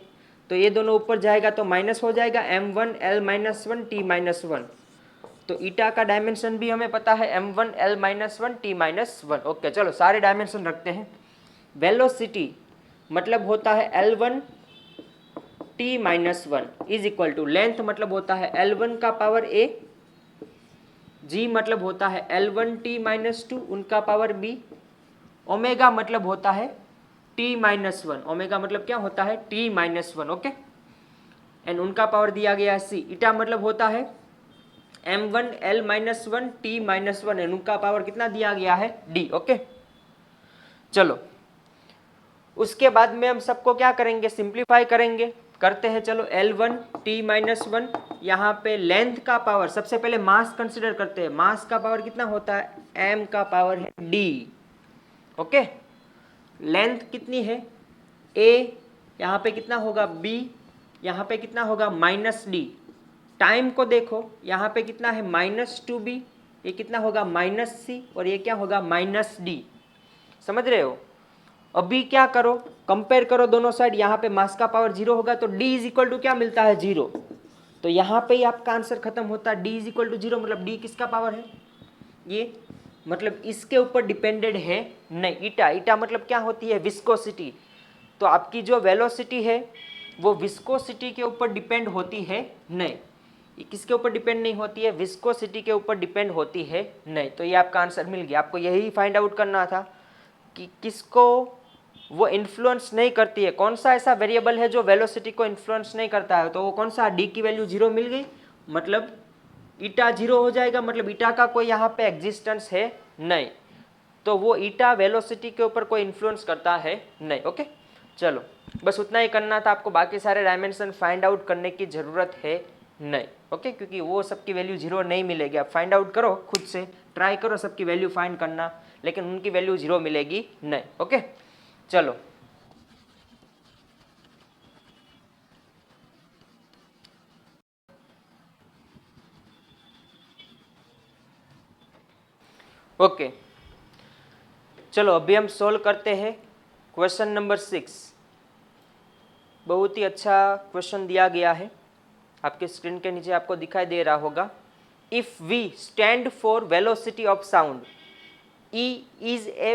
तो ये दोनों ऊपर जाएगा तो माइनस हो जाएगा m1 L-1 t-1। तो ईटा का डायमेंशन भी हमें पता है m1 L-1 t-1। ओके चलो सारे डायमेंशन रखते हैं। वेलोसिटी मतलब होता है L1 t-1 is equal to length मतलब होता है L1 का पावर a, g मतलब होता है L1t-2 उनका पावर b, ओमेगा मतलब होता है t-1, ओमेगा मतलब क्या होता है t-1। ओके, एंड उनका पावर दिया गया है c। ईटा मतलब होता है m1 L-1 t-1 एंड उनका पावर कितना दिया गया है d। ओके चलो, उसके बाद में हम सबको क्या करेंगे सिंप्लीफाई करेंगे, करते हैं। चलो L1 t-1, यहाँ पे लेंथ का पावर, सबसे पहले मास कंसिडर करते हैं। मास का पावर कितना होता है m का पावर है d। ओके, लेंथ कितनी है a, यहाँ पे कितना होगा b, यहाँ पे कितना होगा -d। टाइम को देखो, यहाँ पे कितना है -2b, ये कितना होगा -c और ये क्या होगा -d। समझ रहे हो? अभी क्या करो, कंपेयर करो दोनों साइड। यहाँ पे मास का पावर 0 होगा तो d इज इक्वल टू क्या मिलता है 0, तो यहाँ पे ही आपका आंसर खत्म होता है। d इज इक्वल टू 0 मतलब d किसका पावर है ये, मतलब इसके ऊपर डिपेंडेड है नहीं। ईटा, ईटा मतलब क्या होती है विस्कोसिटी, तो आपकी जो वेलोसिटी है वो विस्कोसिटी के ऊपर डिपेंड होती है नहीं। किसके ऊपर डिपेंड नहीं होती है, विस्कोसिटी के ऊपर डिपेंड होती है नहीं। तो ये आपका आंसर मिल गया। आपको यही फाइंड आउट करना था कि किसको वो इन्फ्लुएंस नहीं करती है, कौन सा ऐसा वेरिएबल है जो वेलोसिटी को इन्फ्लुएंस नहीं करता है। तो वो कौन सा, डी की वैल्यू 0 मिल गई, मतलब ईटा 0 हो जाएगा, मतलब ईटा का कोई यहाँ पे एग्जिस्टेंस है नहीं, तो वो ईटा वेलोसिटी के ऊपर कोई इन्फ्लुएंस करता है नहीं। ओके चलो, बस उतना ही करना था आपको, बाकी सारे डायमेंशन फाइंड आउट करने की ज़रूरत है नहीं। ओके, क्योंकि वो सबकी वैल्यू 0 नहीं मिलेगी। आप फाइंड आउट करो, खुद से ट्राई करो सबकी वैल्यू फाइंड करना, लेकिन उनकी वैल्यू 0 मिलेगी नहीं। ओके चलो, ओके चलो अभी हम सोल्व करते हैं क्वेश्चन नंबर 6। बहुत ही अच्छा क्वेश्चन दिया गया है, आपके स्क्रीन के नीचे आपको दिखाई दे रहा होगा। If V stand for velocity of sound, E is a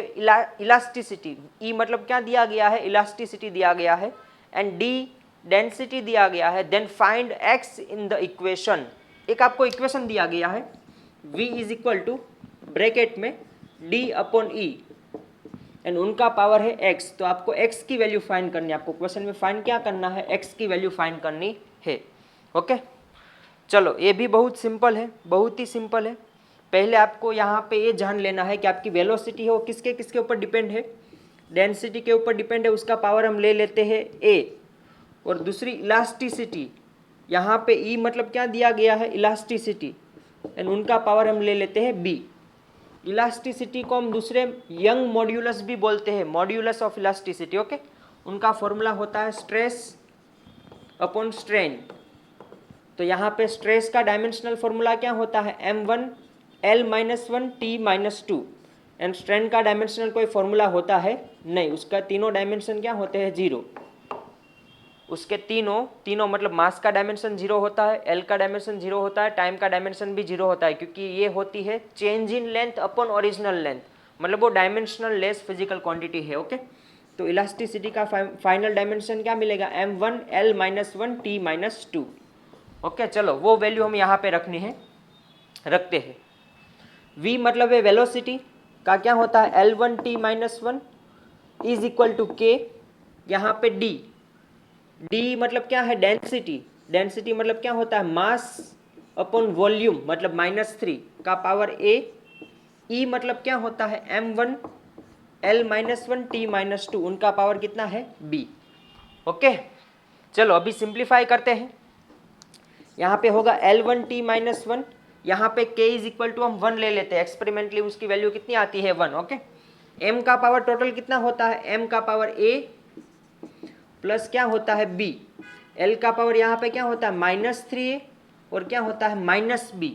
elasticity, E मतलब क्या दिया गया है, इलास्टिसिटी दिया गया है, एंड D डेंसिटी दिया गया है। Then find X in the equation, एक आपको इक्वेशन दिया गया है, V is equal to bracket में D अपॉन E एंड उनका पावर है x, तो आपको x की वैल्यू फाइंड करनी है, आपको क्वेश्चन में फाइंड क्या करना है, x की वैल्यू फाइंड करनी है। ओके चलो, ये भी बहुत सिंपल है, बहुत ही सिंपल है। पहले आपको यहाँ पे ये जान लेना है कि आपकी वेलोसिटी है वो किसके किसके ऊपर डिपेंड है, डेंसिटी के ऊपर डिपेंड है, उसका पावर हम ले लेते हैं a, और दूसरी इलास्टिसिटी, यहाँ पे E मतलब क्या दिया गया है, इलास्टिसिटी, एंड उनका पावर हम ले लेते हैं b। इलास्टिसिटी को हम दूसरे यंग मॉड्यूलस भी बोलते हैं, मॉड्यूलस ऑफ इलास्टिसिटी। ओके, उनका फॉर्मूला होता है स्ट्रेस अपॉन स्ट्रेन। तो यहाँ पे स्ट्रेस का डायमेंशनल फॉर्मूला क्या होता है, m1 L-1 T-2, and strain का डायमेंशनल कोई फॉर्मूला होता है नहीं, उसका तीनों डायमेंशन क्या होते हैं, जीरो। उसके तीनों मतलब मास का डायमेंशन जीरो होता है, एल का डायमेंशन जीरो होता है, टाइम का डायमेंशन भी जीरो होता है, क्योंकि ये होती है change in length upon original length, मतलब वो डायमेंशनल लेस फिजिकल क्वांटिटी है। ओके, तो इलास्टिसिटी का फाइनल डायमेंशन क्या मिलेगा, m1 L-1 T-2। ओके चलो, वो वैल्यू हम यहाँ पे रखनी है, रखते हैं। v मतलब है वेलोसिटी का क्या होता है, L1 T-1 is equal to k, यहाँ पे d मतलब क्या है, डेंसिटी, डेंसिटी मतलब क्या होता है, मास अपॉन वॉल्यूम, मतलब -3 का पावर a। E मतलब क्या होता है, m1 L-1 T-2, उनका पावर कितना है, b। ओके चलो, अभी सिंप्लीफाई करते हैं। यहाँ पे होगा L1 T-1, यहाँ पे k इज इक्वल टू हम 1 ले लेते हैं, एक्सपेरिमेंटली उसकी वैल्यू कितनी आती है, 1। ओके, m का पावर टोटल कितना होता है, m का पावर a प्लस क्या होता है b, l का पावर यहाँ पे क्या होता है -3a और क्या होता है -b,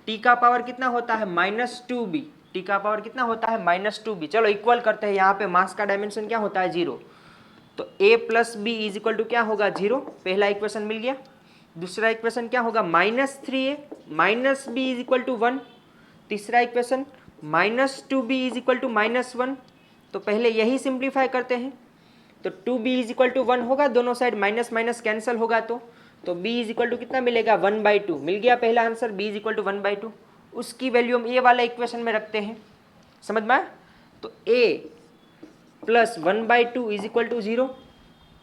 t का पावर कितना होता है -2b, t का पावर कितना होता है -2b। चलो इक्वल करते हैं, यहाँ पे मास का डायमेंशन क्या होता है, 0, तो a plus b is equal to क्या होगा, 0। पहला इक्वेशन मिल गया। दूसरा इक्वेशन क्या होगा, -3a minus b is equal to 1। तीसरा equation -2b is equal to -1। तो पहले यही सिंप्लीफाई करते हैं, तो 2b इज इक्वल टू 1 होगा, दोनों साइड माइनस माइनस कैंसिल होगा, तो b इज इक्वल टू कितना मिलेगा, 1/2 मिल गया पहला answer, b is equal to 1/2। उसकी वैल्यू हम ये वाला इक्वेशन में रखते हैं, समझ में आया। तो a plus 1/2 is equal to 0,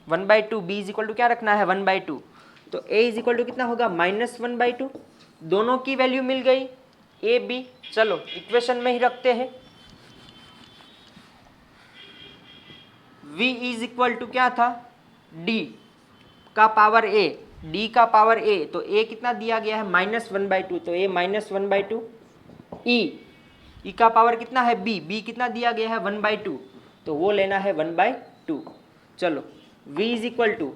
1/2, b is equal to क्या रखना है, 1/2, तो a इज इक्वल टू कितना होगा, -1/2। दोनों की वैल्यू मिल गई a b। चलो इक्वेशन में ही रखते हैं, v इज इक्वल टू क्या था, d का पावर a, d का पावर a, तो a कितना दिया गया है, -1/2, तो a -1/2, e का पावर कितना है b, b कितना दिया गया है 1/2, तो वो लेना है 1/2। चलो v is equal to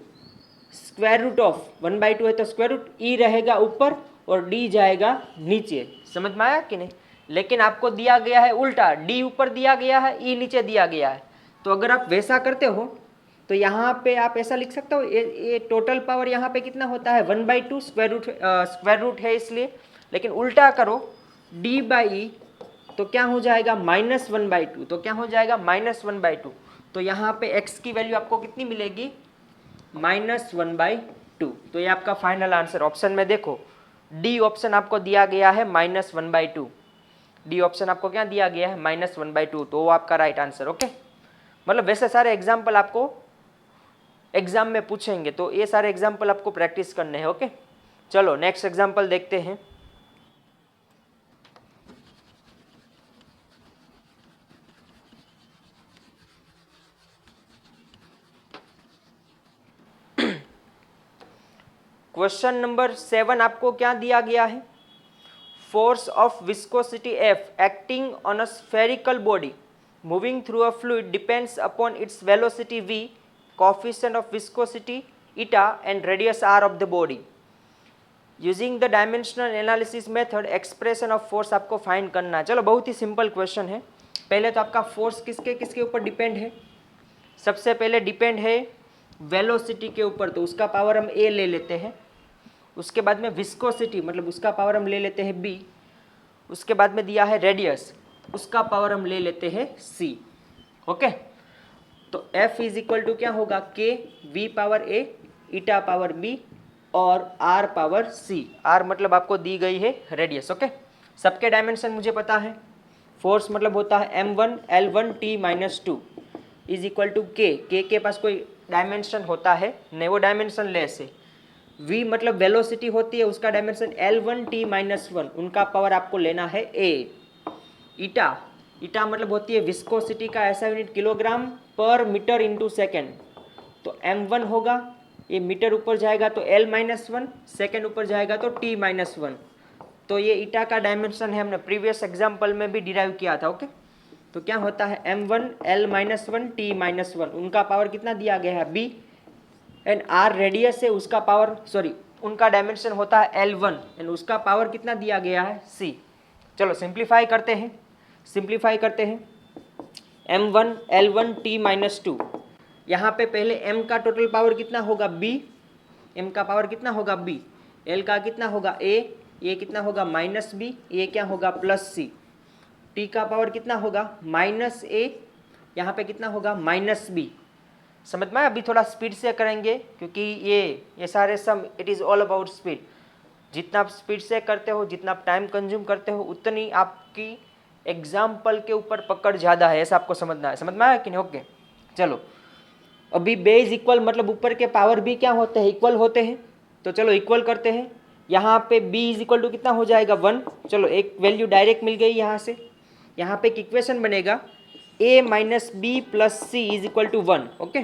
square root of 1/2 है तो स्क्वायर रूट, e रहेगा ऊपर और d जाएगा नीचे, समझ में आया कि नहीं। लेकिन आपको दिया गया है उल्टा, d ऊपर दिया गया है, e नीचे दिया गया है, तो अगर आप वैसा करते हो तो यहाँ पे आप ऐसा लिख सकते हो, ये टोटल पावर यहाँ पे कितना होता है, 1/2, स्क्वायर रूट है इसलिए। लेकिन उल्टा करो, d/e तो क्या हो जाएगा, -1/2, तो क्या हो जाएगा, -1/2। तो यहाँ पे x की वैल्यू आपको कितनी मिलेगी, -1/2। तो ये आपका फाइनल आंसर, ऑप्शन में देखो डी ऑप्शन आपको दिया गया है -1/2, डी ऑप्शन आपको क्या दिया गया है, -1/2, तो वो आपका राइट आंसर। ओके, मतलब वैसे सारे एग्जाम्पल आपको एग्जाम में पूछेंगे, तो ये सारे एग्जाम्पल आपको प्रैक्टिस करने हैं। ओके चलो नेक्स्ट एग्जाम्पल देखते हैं। क्वेश्चन नंबर 7 आपको क्या दिया गया है, force of viscosity F acting on a spherical body moving through a fluid depends upon its velocity v, coefficient of viscosity eta and radius r of the body. Using the dimensional analysis method expression of force आपको find करना है। चलो बहुत ही simple question है। पहले तो आपका force किसके किसके ऊपर डिपेंड है, सबसे पहले डिपेंड है वेलोसिटी के ऊपर, तो उसका पावर हम a ले लेते हैं। उसके बाद में विस्कोसिटी मतलब उसका पावर हम ले लेते हैं b। उसके बाद में दिया है रेडियस, उसका पावर हम ले लेते हैं c। ओके, तो f इज इक्वल टू क्या होगा, k v power a eta power b और r पावर c। r मतलब आपको दी गई है रेडियस। ओके, सबके डायमेंशन मुझे पता है। फोर्स मतलब होता है m1 l1 t minus 2 is equal to k के पास कोई डायमेंशन होता है नहीं, वो डायमेंशन लेस है। v मतलब वेलोसिटी होती है, उसका डायमेंशन l1 t माइनस 1, उनका पावर आपको लेना है a। ईटा मतलब होती है विस्कोसिटी का ऐसा यूनिट किलोग्राम पर मीटर इंटू सेकेंड। तो m1 होगा, ये मीटर ऊपर जाएगा तो l माइनस 1, सेकेंड ऊपर जाएगा तो t माइनस 1। तो ये ईटा का डायमेंशन है, हमने प्रीवियस एग्जाम्पल में भी डिराइव किया था। ओके, तो क्या होता है m1 l minus 1 t minus 1, उनका पावर कितना दिया गया है b, एंड r रेडियस है, उसका पावर उनका डायमेंशन होता है l1 एंड उसका पावर कितना दिया गया है c। चलो सिंप्लीफाई करते हैं m1 l1 t माइनस 2, यहाँ पे पहले m का टोटल पावर कितना होगा b, m का पावर कितना होगा b, l का कितना होगा a, ये कितना होगा माइनस b, ये क्या होगा प्लस c, t का पावर कितना होगा माइनस a, यहाँ पे कितना होगा माइनस b। समझ में? अभी थोड़ा स्पीड से करेंगे क्योंकि ये सारे sum it is all about speed. जितना आप स्पीड से करते हो, जितना आप टाइम कंज्यूम करते हो, उतनी आपकी एग्जाम्पल के ऊपर पकड़ ज़्यादा है, ऐसा आपको समझना है। समझ में आया कि नहीं? ओके, चलो अभी बेस इक्वल मतलब ऊपर के पावर भी क्या होते हैं, इक्वल होते हैं। तो चलो इक्वल करते हैं। यहाँ पे b इज इक्वल टू कितना हो जाएगा 1। चलो एक वैल्यू डायरेक्ट मिल गई यहाँ से। यहाँ पे एक इक्वेशन बनेगा a minus B plus C is equal to 1। Okay,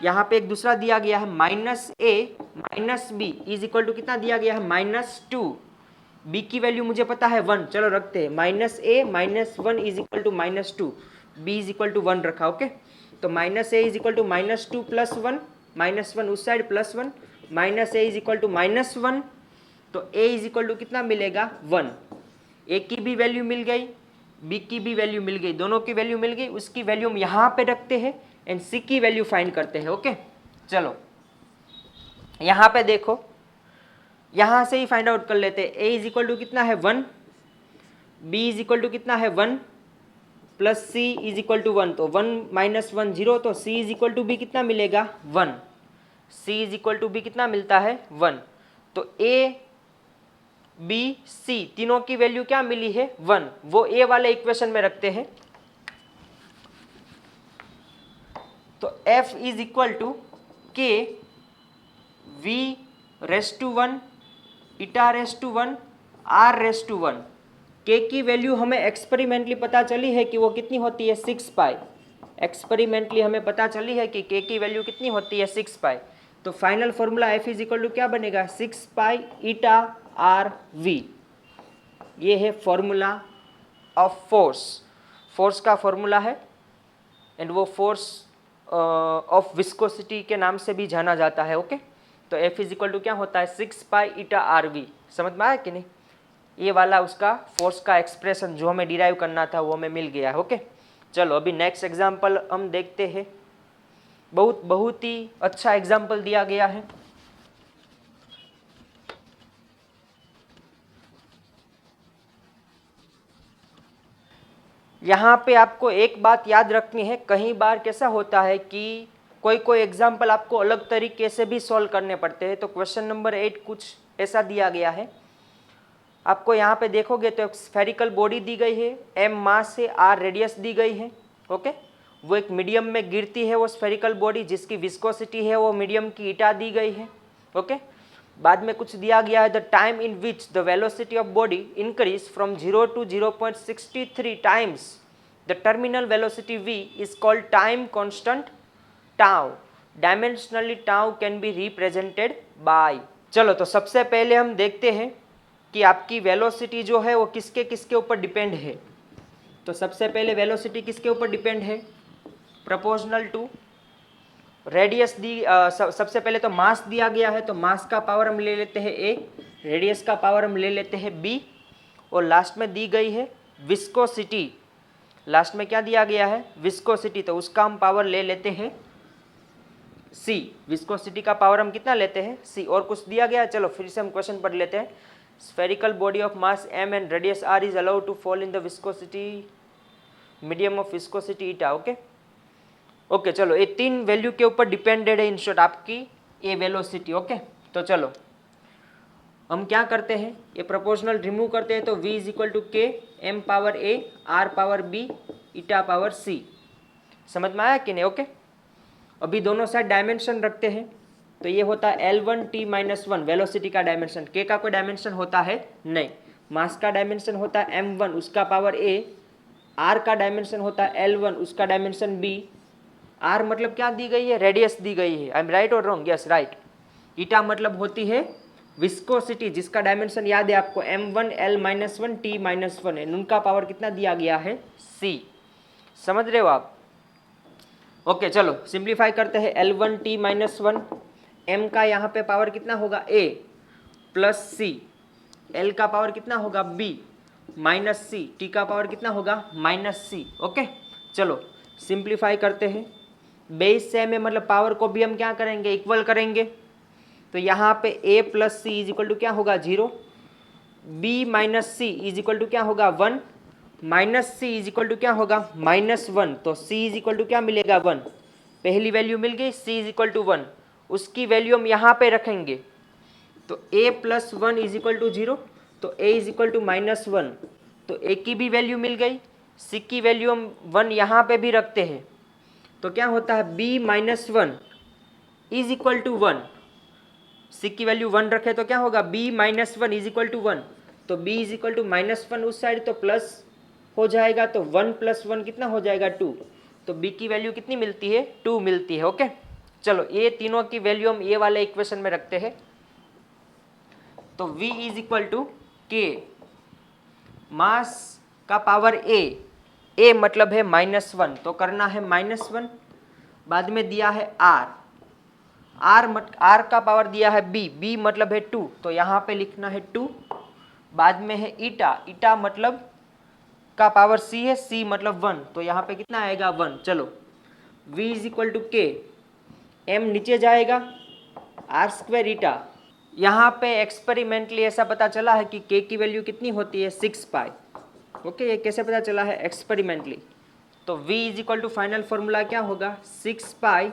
यहाँ पे एक दूसरा दिया गया है minus a minus B is equal to कितना दिया गया है माइनस 2। b की वैल्यू मुझे पता है 1, चलो रखते हैं minus a minus 1 is equal to minus 2, b is equal to 1 रखा। ओके, तो minus a is equal to minus 2 plus 1, minus 1 उस side plus 1, minus a is equal to minus 1, तो a इज इक्वल टू कितना मिलेगा 1। a की भी value मिल गई, b की भी वैल्यू मिल गई, दोनों की वैल्यू मिल गई। उसकी वैल्यू हम यहाँ पे रखते हैं एंड c की वैल्यू फाइंड करते हैं। ओके, चलो यहाँ पे देखो, यहाँ से ही फाइंड आउट कर लेते हैं। a इज इक्वल टू कितना है 1, b इज इक्वल टू कितना है 1 plus c is equal to 1, तो 1 माइनस 1 0, तो c is equal to b कितना मिलेगा 1। c is equal to b कितना मिलता है 1। तो a b c तीनों की वैल्यू क्या मिली है 1, वो a वाले इक्वेशन में रखते हैं। तो f is equal to k v raise to 1 eta raise to 1 r raise to 1। k की वैल्यू हमें एक्सपेरिमेंटली पता चली है कि वो कितनी होती है 6 पाई। एक्सपेरिमेंटली हमें पता चली है कि k की वैल्यू कितनी होती है 6 पाई। तो final formula f is equal to क्या बनेगा 6 पाई ईटा r v। ये है फॉर्मूला ऑफ फोर्स का फॉर्मूला है एंड वो फोर्स ऑफ विस्कोसिटी के नाम से भी जाना जाता है। ओके, तो f इज इक्वल टू क्या होता है 6 पाई ईटा आर वी। समझ में आया कि नहीं? ये वाला उसका फोर्स का एक्सप्रेशन जो हमें डिराइव करना था वो हमें मिल गया है। ओके, चलो अभी नेक्स्ट एग्जांपल हम देखते हैं। बहुत ही अच्छा एग्जांपल दिया गया है। यहाँ पे आपको एक बात याद रखनी है, कई बार कैसा होता है कि कोई एग्जाम्पल आपको अलग तरीके से भी सॉल्व करने पड़ते हैं। तो क्वेश्चन नंबर 8 कुछ ऐसा दिया गया है। आपको यहाँ पे देखोगे तो एक स्फेरिकल बॉडी दी गई है, m मास है, r रेडियस दी गई है। ओके, वो एक मीडियम में गिरती है वो स्फेरिकल बॉडी, जिसकी विस्कोसिटी है वो मीडियम की ईटा दी गई है। ओके, बाद में कुछ दिया गया है the time in which the velocity of body increase from 0 to 0.63 times the terminal velocity v is called time constant tau. Dimensionally tau can be represented by. चलो तो सबसे पहले हम देखते हैं कि आपकी वेलोसिटी जो है वो किसके किसके ऊपर डिपेंड है। तो सबसे पहले वेलोसिटी किसके ऊपर डिपेंड है, प्रोपोर्शनल टू रेडियस दी। सबसे पहले तो मास दिया गया है, तो मास का पावर हम ले लेते हैं a, रेडियस का पावर हम ले लेते हैं b, और लास्ट में दी गई है विस्कोसिटी। लास्ट में क्या दिया गया है विस्कोसिटी, तो उसका हम पावर ले लेते हैं c। विस्कोसिटी का पावर हम कितना लेते हैं c। और कुछ दिया गया है, चलो फिर से हम क्वेश्चन पढ़ लेते हैं। spherical body of mass m and radius r is allowed to fall in the viscosity medium of viscosity eta. Okay okay चलो, ये तीन वैल्यू के ऊपर डिपेंडेड है इन शॉर्ट आपकी ये वेलोसिटी. ओके तो चलो हम क्या करते हैं, ये प्रोपोर्शनल रिमूव करते हैं तो v is equal to K M power a r power b eta power c. समझ में आया कि नहीं? ओके अभी दोनों साइड डायमेंशन रखते हैं तो ये होता है L1t माइनस 1 वेलोसिटी का डायमेंशन. k का कोई डायमेंशन होता है नहीं. मास का डायमेंशन होता है m1 उसका पावर a. r का डायमेंशन होता है L1 उसका डायमेंशन b. r मतलब क्या दी गई है? रेडियस दी गई है. आई एम राइट और रॉन्ग? Yes right. ईटा मतलब होती है विस्कोसिटी जिसका डायमेंशन याद है आपको m1 l minus 1 t minus 1 है. उनका पावर कितना दिया गया है? c. समझ रहे हो आप? ओके चलो सिंप्लीफाई करते हैं. L1t माइनस 1 m का यहाँ पे पावर कितना होगा? a plus c. l का पावर कितना होगा? b minus c. t का पावर कितना होगा? Minus c. ओके चलो सिंप्लीफाई करते हैं. बेस सेम है मतलब पावर को भी हम क्या करेंगे? इक्वल करेंगे. तो यहाँ पे a plus C is equal to क्या होगा? 0. b minus C is equal to क्या होगा? 1. Minus C is equal to क्या होगा? माइनस 1. तो c इज इक्वल टू क्या मिलेगा? 1. पहली वैल्यू मिल गई c इज इक्वल टू 1. उसकी वैल्यू हम यहाँ पे रखेंगे तो a plus 1 is equal to 0. तो a is equal to minus 1. तो a की भी वैल्यू मिल गई. c की वैल्यू हम 1 यहाँ पे भी रखते हैं तो क्या होता है? b minus 1 is equal to 1. c की वैल्यू 1 रखे तो क्या होगा? b minus 1 is equal to 1. तो b is equal to minus 1 उस साइड तो प्लस हो जाएगा. तो 1 प्लस 1 कितना हो जाएगा? 2. तो b की वैल्यू कितनी मिलती है? 2 मिलती है. ओके चलो ये तीनों की वैल्यू हम ये वाले इक्वेशन में रखते हैं. तो v इज इक्वल टू के मास का पावर a मतलब है माइनस 1 तो करना है माइनस 1. बाद में दिया है r का पावर दिया है b मतलब है 2 तो यहाँ पे लिखना है 2. बाद में है ईटा मतलब का पावर c है, c मतलब 1 तो यहाँ पे कितना आएगा? 1. चलो v इज इक्वल टू के m नीचे जाएगा r स्क्वायर ईटा. यहाँ पे एक्सपेरिमेंटली ऐसा पता चला है कि k की वैल्यू कितनी होती है? 6 पाई. ओके ये कैसे पता चला है? एक्सपेरिमेंटली. तो v is equal to final formula क्या होगा? 6 pi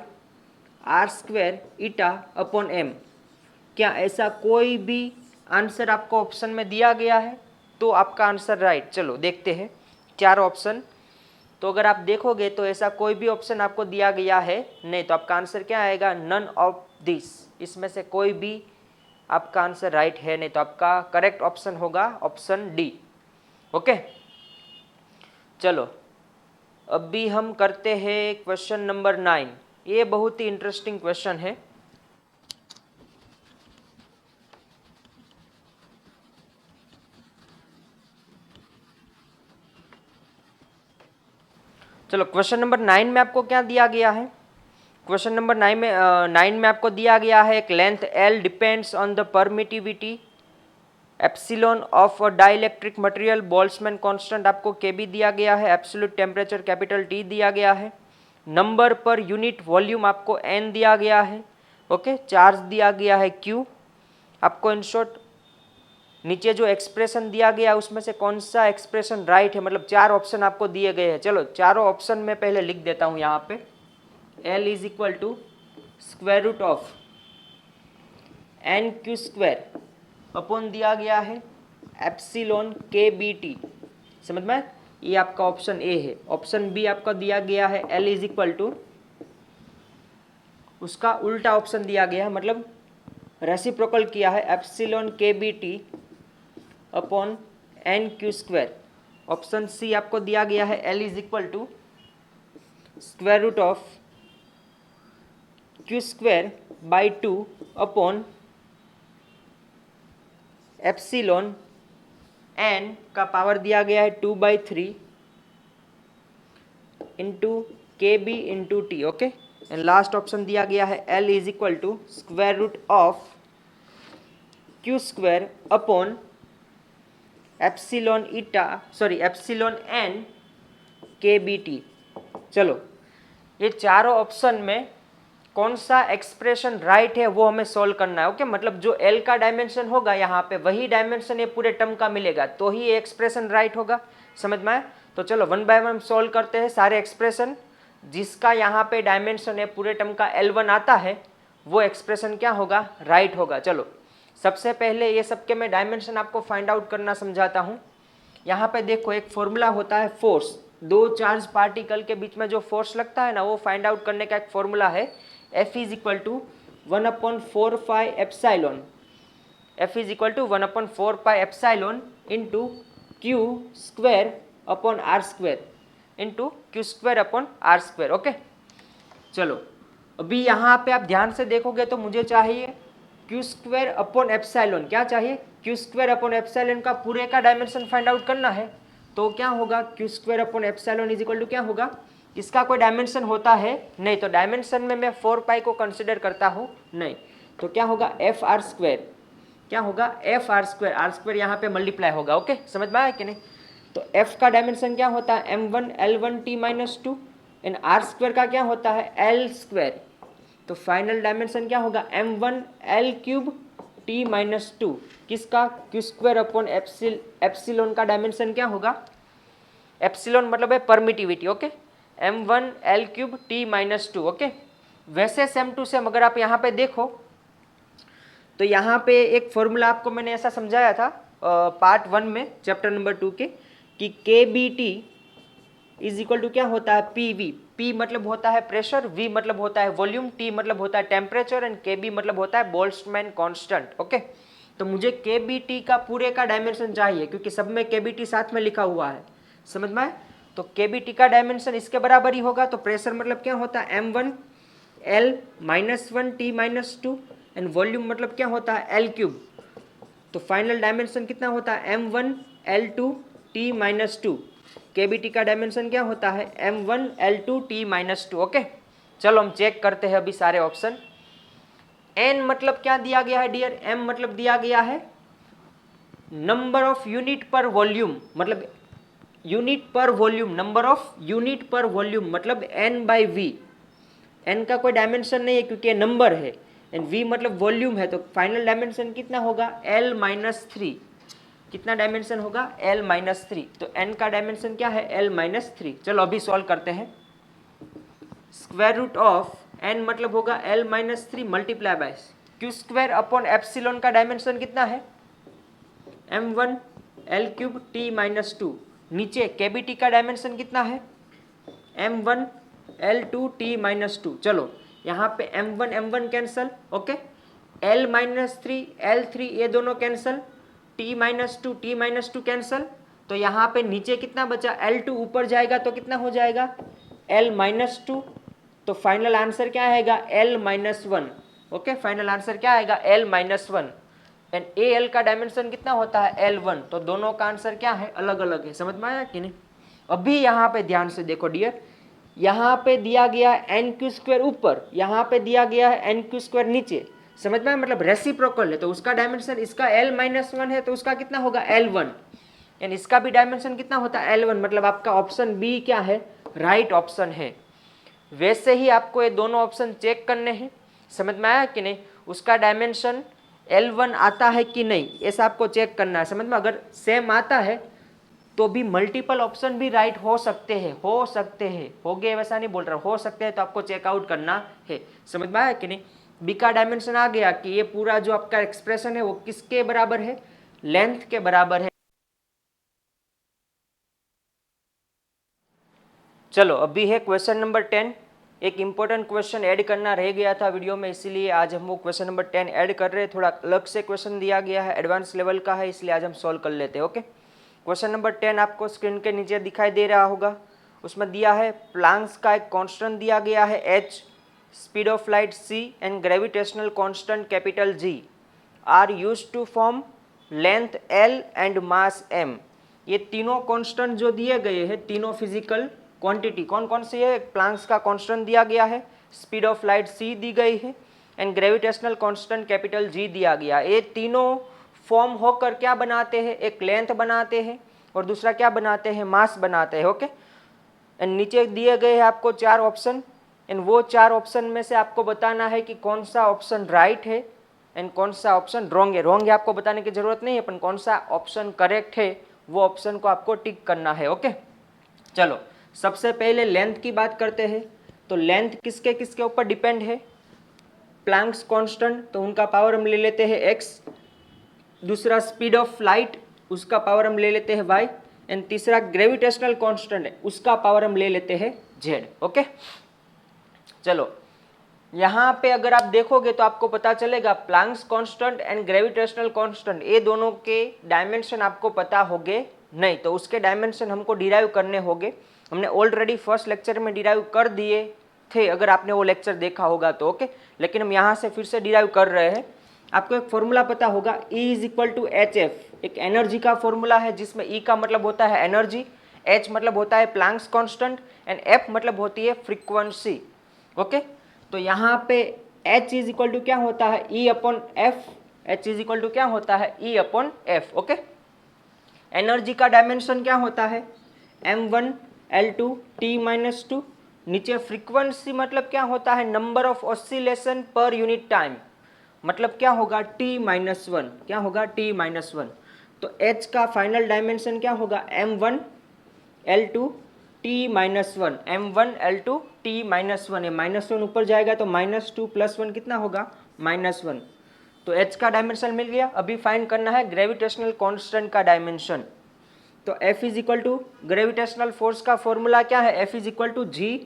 r square eta upon m. क्या ऐसा कोई भी आंसर आपको ऑप्शन में दिया गया है? तो आपका आंसर राइट. चलो देखते हैं 4 ऑप्शन. तो अगर आप देखोगे तो ऐसा कोई भी ऑप्शन आपको दिया गया है नहीं तो आपका आंसर क्या आएगा? None of this. इसमें से कोई भी आपका आंसर राइट है नहीं तो आपका करेक्ट ऑप्शन होगा ऑप्शन डी. ओके चलो अभी हम करते हैं क्वेश्चन नंबर 9. ये बहुत ही इंटरेस्टिंग क्वेश्चन है. चलो क्वेश्चन नंबर 9 में आपको क्या दिया गया है? क्वेश्चन नंबर 9 में आपको दिया गया है एक length L depends on the permittivity epsilon of a dielectric material. Boltzmann constant आपको Kb दिया गया है. एब्सोल्यूट टेम्परेचर कैपिटल T दिया गया है. नंबर पर यूनिट वॉल्यूम आपको N दिया गया है. ओके चार्ज दिया गया है Q. आपको इन शॉर्ट नीचे जो एक्सप्रेशन दिया गया उसमें से कौन सा एक्सप्रेशन राइट है? मतलब 4 ऑप्शन आपको दिए गए हैं. चलो चारों ऑप्शन में पहले लिख देता हूँ यहाँ पे. L is equal to square root of NQ square upon दिया गया है एप्सिलॉन KBT. समझ में? ये आपका ऑप्शन ए है. ऑप्शन बी आपका दिया गया है L इज इक्वल टू उसका उल्टा ऑप्शन दिया गया है मतलब रेसिप्रोकल किया है epsilon KBT upon NQ square. Option C आपको दिया गया है L is equal to square root of Q square by 2 upon epsilon N का पावर दिया गया है 2/3 into KB into T. Okay and last option दिया गया है L is equal to square root of Q square upon epsilon N KBT. चलो ये चारों ऑप्शन में कौन सा एक्सप्रेशन राइट है वो हमें सोल्व करना है। ओके, मतलब जो एल का डायमेंशन होगा यहाँ पे वही डायमेंशन ये पूरे टर्म का मिलेगा तो ही ये एक्सप्रेशन राइट होगा। समझ में आया? तो चलो वन बाय वन सोल्व करते हैं सारे एक्सप्रेशन। जिसका यहाँ पे डायमेंशन है पूरे टर्म का L1 आता है वो एक्सप्रेशन क्या होगा, राइट होगा। चलो सबसे पहले ये सबके मैं डायमेंशन आपको फाइंड आउट करना समझाता हूँ। यहाँ पे देखो एक फॉर्मूला होता है फोर्स, दो चार्ज पार्टिकल के बीच में जो फोर्स लगता है ना वो फाइंड आउट करने का एक फॉर्मूला है F is equal to 1/4 pi epsilon. F is equal to 1/4 pi epsilon into Q square upon R square into Q square upon R square. Okay, चलो अभी यहाँ पे आप ध्यान से देखोगे तो मुझे चाहिए क्यू स्क्वायर अपॉन एप्साइलॉन, क्या चाहिए, क्यू स्क्वायर अपॉन एप्साइलॉन का पूरे का डायमेंशन फाइंड आउट करना है। तो क्या होगा, Q square upon epsilon is equal to क्या होगा, इसका कोई डायमेंशन होता है नहीं, तो डायमेंशन में मैं 4 पाई को कंसिडर करता हूँ नहीं, तो क्या होगा एफ आर स्क्वायर, क्या होगा F R square, R square यहाँ पे मल्टीप्लाई होगा। ओके, समझ में आया कि नहीं? तो f का डायमेंशन क्या होता है m1 l1 t-2 and r square का क्या होता है l स्क्वायर। तो फाइनल डायमेंशन क्या होगा m1 l³ t-2 किसका, q स्क्वायर अपॉन एप्सिलॉन का डायमेंशन क्या होगा, एप्सिलॉन मतलब है permittivity. Okay, m1 l³ t-2। Okay, वैसे सेम टू सेम अगर आप यहाँ पे देखो तो यहाँ पे एक फॉर्मूला आपको मैंने ऐसा समझाया था पार्ट 1 में चैप्टर नंबर 2 के कि KBT इज इक्वल टू क्या होता है PV। P मतलब होता है प्रेशर, V मतलब होता है वॉल्यूम, T मतलब होता है टेम्परेचर एंड KB मतलब होता है बोल्ट्जमैन कांस्टेंट। ओके, तो मुझे KBT का पूरे का डायमेंशन चाहिए क्योंकि सब में KBT साथ में लिखा हुआ है। समझ में आए? तो KBT का डायमेंशन इसके बराबर ही होगा। तो प्रेशर मतलब क्या होता है m1 l-1 t-2 and volume मतलब क्या होता है l³। तो फाइनल डायमेंशन कितना होता है m1 l2 t-2। KBT का डायमेंशन क्या होता है m1 l2 t-2। ओके, चलो हम चेक करते हैं अभी सारे ऑप्शन। n मतलब क्या दिया गया है डियर, m मतलब दिया गया है नंबर ऑफ यूनिट पर वॉल्यूम, मतलब यूनिट पर वॉल्यूम, नंबर ऑफ यूनिट पर वॉल्यूम मतलब n/v। n का कोई डायमेंशन नहीं है क्योंकि ये नंबर है एंड v मतलब वॉल्यूम है, तो फाइनल डायमेंशन कितना होगा l-3। कितना डायमेंशन होगा l-3। तो n का डायमेंशन क्या है l-3। चलो अभी सॉल्व करते हैं। स्क्वायर रूट ऑफ n मतलब होगा l-3 multiply by Q square upon epsilon का डायमेंशन कितना है m1 l³ t-2। नीचे KBT का डायमेंशन कितना है m1 l2 t-2। चलो यहाँ पे m1 cancel, okay, l-3 l3 ये दोनों कैंसल, t-2 कैंसल। तो यहाँ पे नीचे कितना बचा l2 ऊपर जाएगा तो कितना हो जाएगा l-2। तो फाइनल आंसर क्या आएगा l-1। ओके, फाइनल आंसर क्या आएगा l-1 एंड al का डायमेंशन कितना होता है l1। तो दोनों का आंसर क्या है, अलग अलग है। समझ में आया कि नहीं? अभी यहाँ पे ध्यान से देखो डियर, यहाँ पे दिया गया है n² ऊपर, यहाँ पे दिया गया है n² नीचे। समझ में आया? मतलब रेसिप्रोकल है तो उसका डायमेंशन, इसका l-1 है तो उसका कितना होगा l1 एंड इसका भी डायमेंशन कितना होता है l1। मतलब आपका ऑप्शन बी क्या है, राइट ऑप्शन है। वैसे ही आपको ये दोनों ऑप्शन चेक करने हैं। समझ में आया कि नहीं? उसका डायमेंशन l1 आता है कि नहीं ऐसा आपको चेक करना है। समझ में? अगर सेम आता है तो भी मल्टीपल ऑप्शन भी राइट हो सकते हैं, हो गए वैसा नहीं बोल रहा, हो सकते हैं, तो आपको चेकआउट करना है। समझ में आया कि नहीं? बी का डायमेंशन आ गया कि ये पूरा जो आपका एक्सप्रेशन है वो किसके बराबर है, लेंथ के बराबर है। चलो अभी है क्वेश्चन नंबर 10। एक इम्पोर्टेंट क्वेश्चन ऐड करना रह गया था वीडियो में, इसीलिए आज हम वो क्वेश्चन नंबर 10 ऐड कर रहे हैं। थोड़ा अलग से क्वेश्चन दिया गया है, एडवांस लेवल का है, इसलिए आज हम सॉल्व कर लेते हैं। ओके, क्वेश्चन नंबर 10 आपको स्क्रीन के नीचे दिखाई दे रहा होगा। उसमें दिया है प्लैंक्स का एक कांस्टेंट दिया गया है h, speed of light c and gravitational constant capital G are used to form length l and mass m। ये तीनों कांस्टेंट जो दिए गए हैं, तीनों फिजिकल क्वांटिटी कौन कौन सी है, प्लैंक्स का कांस्टेंट दिया गया है, स्पीड ऑफ लाइट c दी गई है and gravitational constant capital G दिया गया। ये तीनों फॉर्म होकर क्या बनाते हैं, एक लेंथ बनाते हैं और दूसरा क्या बनाते हैं, मास बनाते हैं। ओके, एंड नीचे दिए गए हैं आपको 4 ऑप्शन। एंड वो 4 ऑप्शन में से आपको बताना है कि कौन सा ऑप्शन राइट है एंड कौन सा ऑप्शन रॉन्ग है। रॉन्ग है आपको बताने की जरूरत नहीं है, पर कौन सा ऑप्शन करेक्ट है वो ऑप्शन को आपको टिक करना है। ओके, चलो सबसे पहले लेंथ की बात करते हैं। तो लेंथ किसके किसके ऊपर डिपेंड है? प्लैंक्स कांस्टेंट, तो उनका पावर हम ले लेते हैं x। दूसरा स्पीड ऑफ लाइट, उसका पावर हम ले लेते हैं y। एंड तीसरा ग्रेविटेशनल कांस्टेंट है, उसका पावर हम ले लेते हैं z। ओके, चलो यहाँ पे अगर आप देखोगे तो आपको पता चलेगा Planck's constant and gravitational constant, ये दोनों के डायमेंशन आपको पता होंगे नहीं, तो उसके डायमेंशन हमको डिराइव करने होंगे। हमने ऑलरेडी फर्स्ट लेक्चर में डिराइव कर दिए थे, अगर आपने वो लेक्चर देखा होगा तो। ओके, लेकिन हम यहाँ से फिर से डिराइव कर रहे हैं। आपको एक फॉर्मूला पता होगा, E = hf, एक एनर्जी का फॉर्मूला है जिसमें E का मतलब होता है एनर्जी, H मतलब होता है प्लैंक्स कांस्टेंट एंड F मतलब होती है फ्रीक्वेंसी। ओके, तो यहाँ पे H = क्या होता है? E/f। H = क्या होता है? E/f। ओके, एनर्जी का डायमेंशन क्या होता है? m1 L2 T-2। नीचे फ्रीक्वेंसी मतलब क्या होता है? Number of oscillation per unit time, मतलब क्या होगा? T-1। क्या होगा? T-1। तो H का फाइनल डायमेंशन क्या होगा? m1 L2 T-1। m1 L2 T-1 है, -1 ऊपर जाएगा तो -2 + 1 कितना होगा? -1। तो H का डायमेंशन मिल गया। अभी फाइंड करना है ग्रेविटेशनल कांस्टेंट का डायमेंशन। तो F = ग्रेविटेशनल फोर्स का फॉर्मूला क्या है? F = G